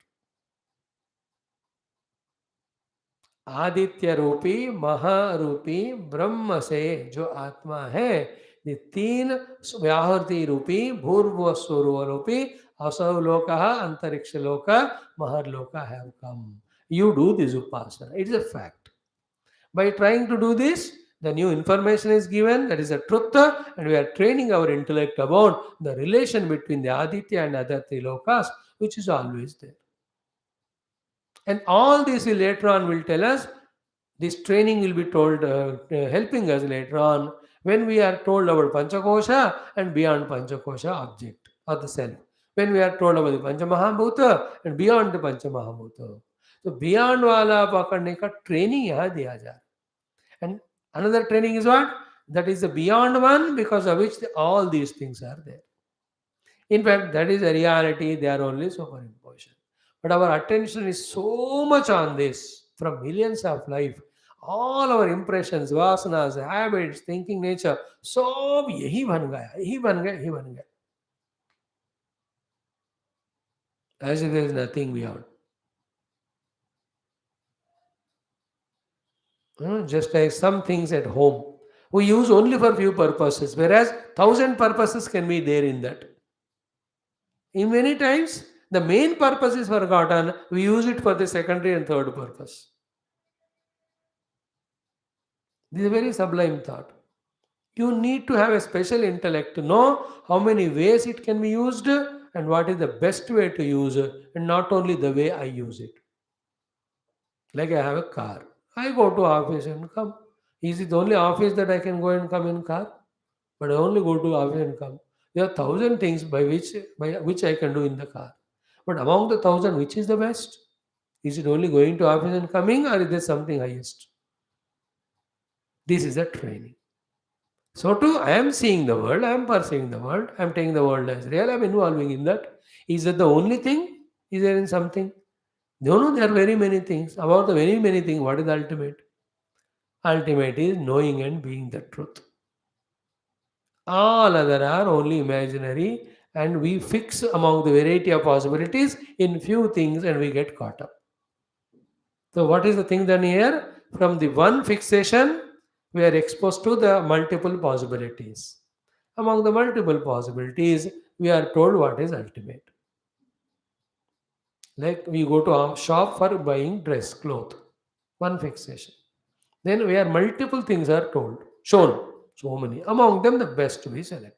Speaker 1: Aditya रूपी महारूपी ब्रह्म से जो आत्मा है, ये तीन व्याहृति रूपी भूर्भुव स्वरूप रूपी Asav lokaha antariksha loka mahar loka have come. You do this upasana. It is a fact. By trying to do this, the new information is given, that is the truth, and we are training our intellect about the relation between the Aditya and other three lokas, which is always there. And all this will later on will tell us, this training will be told, helping us later on when we are told about Panchakosha and beyond Panchakosha object or the self. When we are told about the Panchamahabhuta and beyond the Panchamahabhuta. So beyond wala पकड़ने का training यहाँ दिया जा रहा है. And another training is what? That is the beyond one, because of which all these things are there. In fact, that is a reality, they are only superimposition. But our attention is so much on this from millions of life. All our impressions, vasanas, habits, thinking nature, सब यही बन गया, यही बन गया, यही बन गया. As if there is nothing beyond. Just like some things at home, we use only for few purposes, whereas 1,000 purposes can be there in that. In many times, the main purpose is forgotten. We use it for the secondary and third purpose. This is a very sublime thought. You need to have a special intellect to know how many ways it can be used and what is the best way to use it, and not only the way I use it. Like I have a car. I go to office and come. Is it the only office that I can go and come in car? But I only go to office and come. There are 1,000 things by which I can do in the car. But among the 1,000, which is the best? Is it only going to office and coming, or is there something highest? This is a training. So too, I am seeing the world, I am perceiving the world, I am taking the world as real, I am involving in that. Is that the only thing? Is there in something? No, there are very many things. About the very many things, what is the ultimate? Ultimate is knowing and being the truth. All other are only imaginary, and we fix among the variety of possibilities in few things and we get caught up. So, what is the thing done here? From the one fixation, we are exposed to the multiple possibilities. Among the multiple possibilities, we are told what is ultimate. Like we go to a shop for buying dress, cloth, one fixation. Then we are multiple things are told, shown, so many. Among them, the best we select.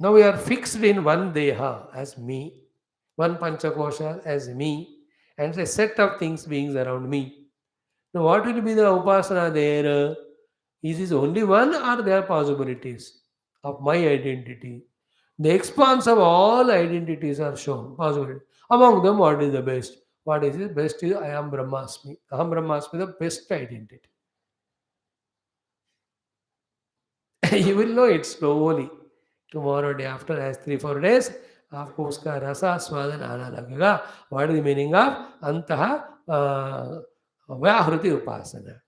Speaker 1: Now we are fixed in one deha as me, one panchakosha as me, and a set of things beings around me. Now what will be the upasana there? Is this only one, or there are possibilities of my identity? The expanse of all identities are shown, possibility. Among them, what is the best? What is the best is I am Brahmasmi. Aham Brahmasmi, the best identity. You will know it slowly. Tomorrow, day after, as 3-4 days, आपको उसका रसा स्वादन आना लगेगा. What is the meaning of अंतः व्याहृति उपासना?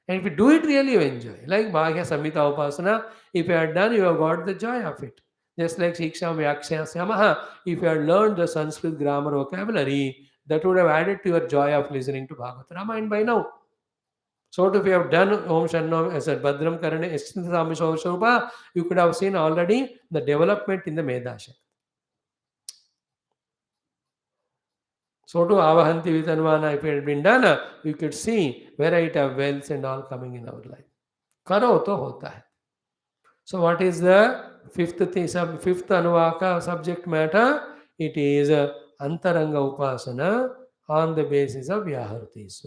Speaker 1: And if you do it really, you enjoy. Like Bhagya Samhita Upasana, if you had done, you have got the joy of it. Just like Siksha Vyakshya Samaha, if you had learned the Sanskrit grammar vocabulary, that would have added to your joy of listening to Bhagavad Ramayana by now. So if you have done Om Shanno as a Badram Karane Estinthami Svarupa, you could have seen already the development in the MEDHA Shakti. So to Avahanti Vitanvana, if it had been done, you could see variety of wealth and all coming in our life. Karo to hota hai. So what is the fifth Anuvaka subject matter? It is Antaranga Upasana on the basis of Vyahrutis.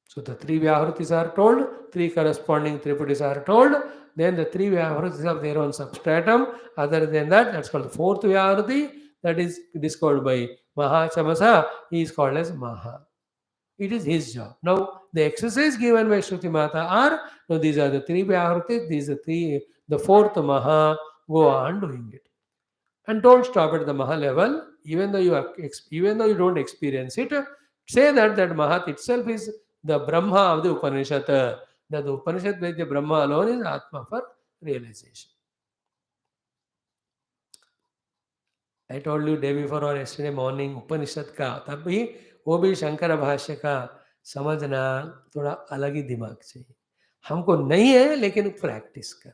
Speaker 1: So the three Vyahrutis are told, three corresponding Triputis are told, then the three Vyahrutis have their own substratum. Other than that, that's called the fourth Vyahruti. That is discovered by Maha Chamasa. He is called as Maha. It is his job. Now, the exercise given by Shruti Mata are, now these are the three Vyahrutis, these are the fourth Maha, go on doing it. And don't stop at the Maha level, even though you don't experience it, say that Mahat itself is the Brahma of the Upanishad. That the Upanishad with the Brahma alone is Atma for realization. I told you day before or yesterday morning उपनिषद का तब भी वो भी शंकर भाष्य का समझना थोड़ा अलग ही दिमाग चाहिए. हमको नहीं है लेकिन प्रैक्टिस कर.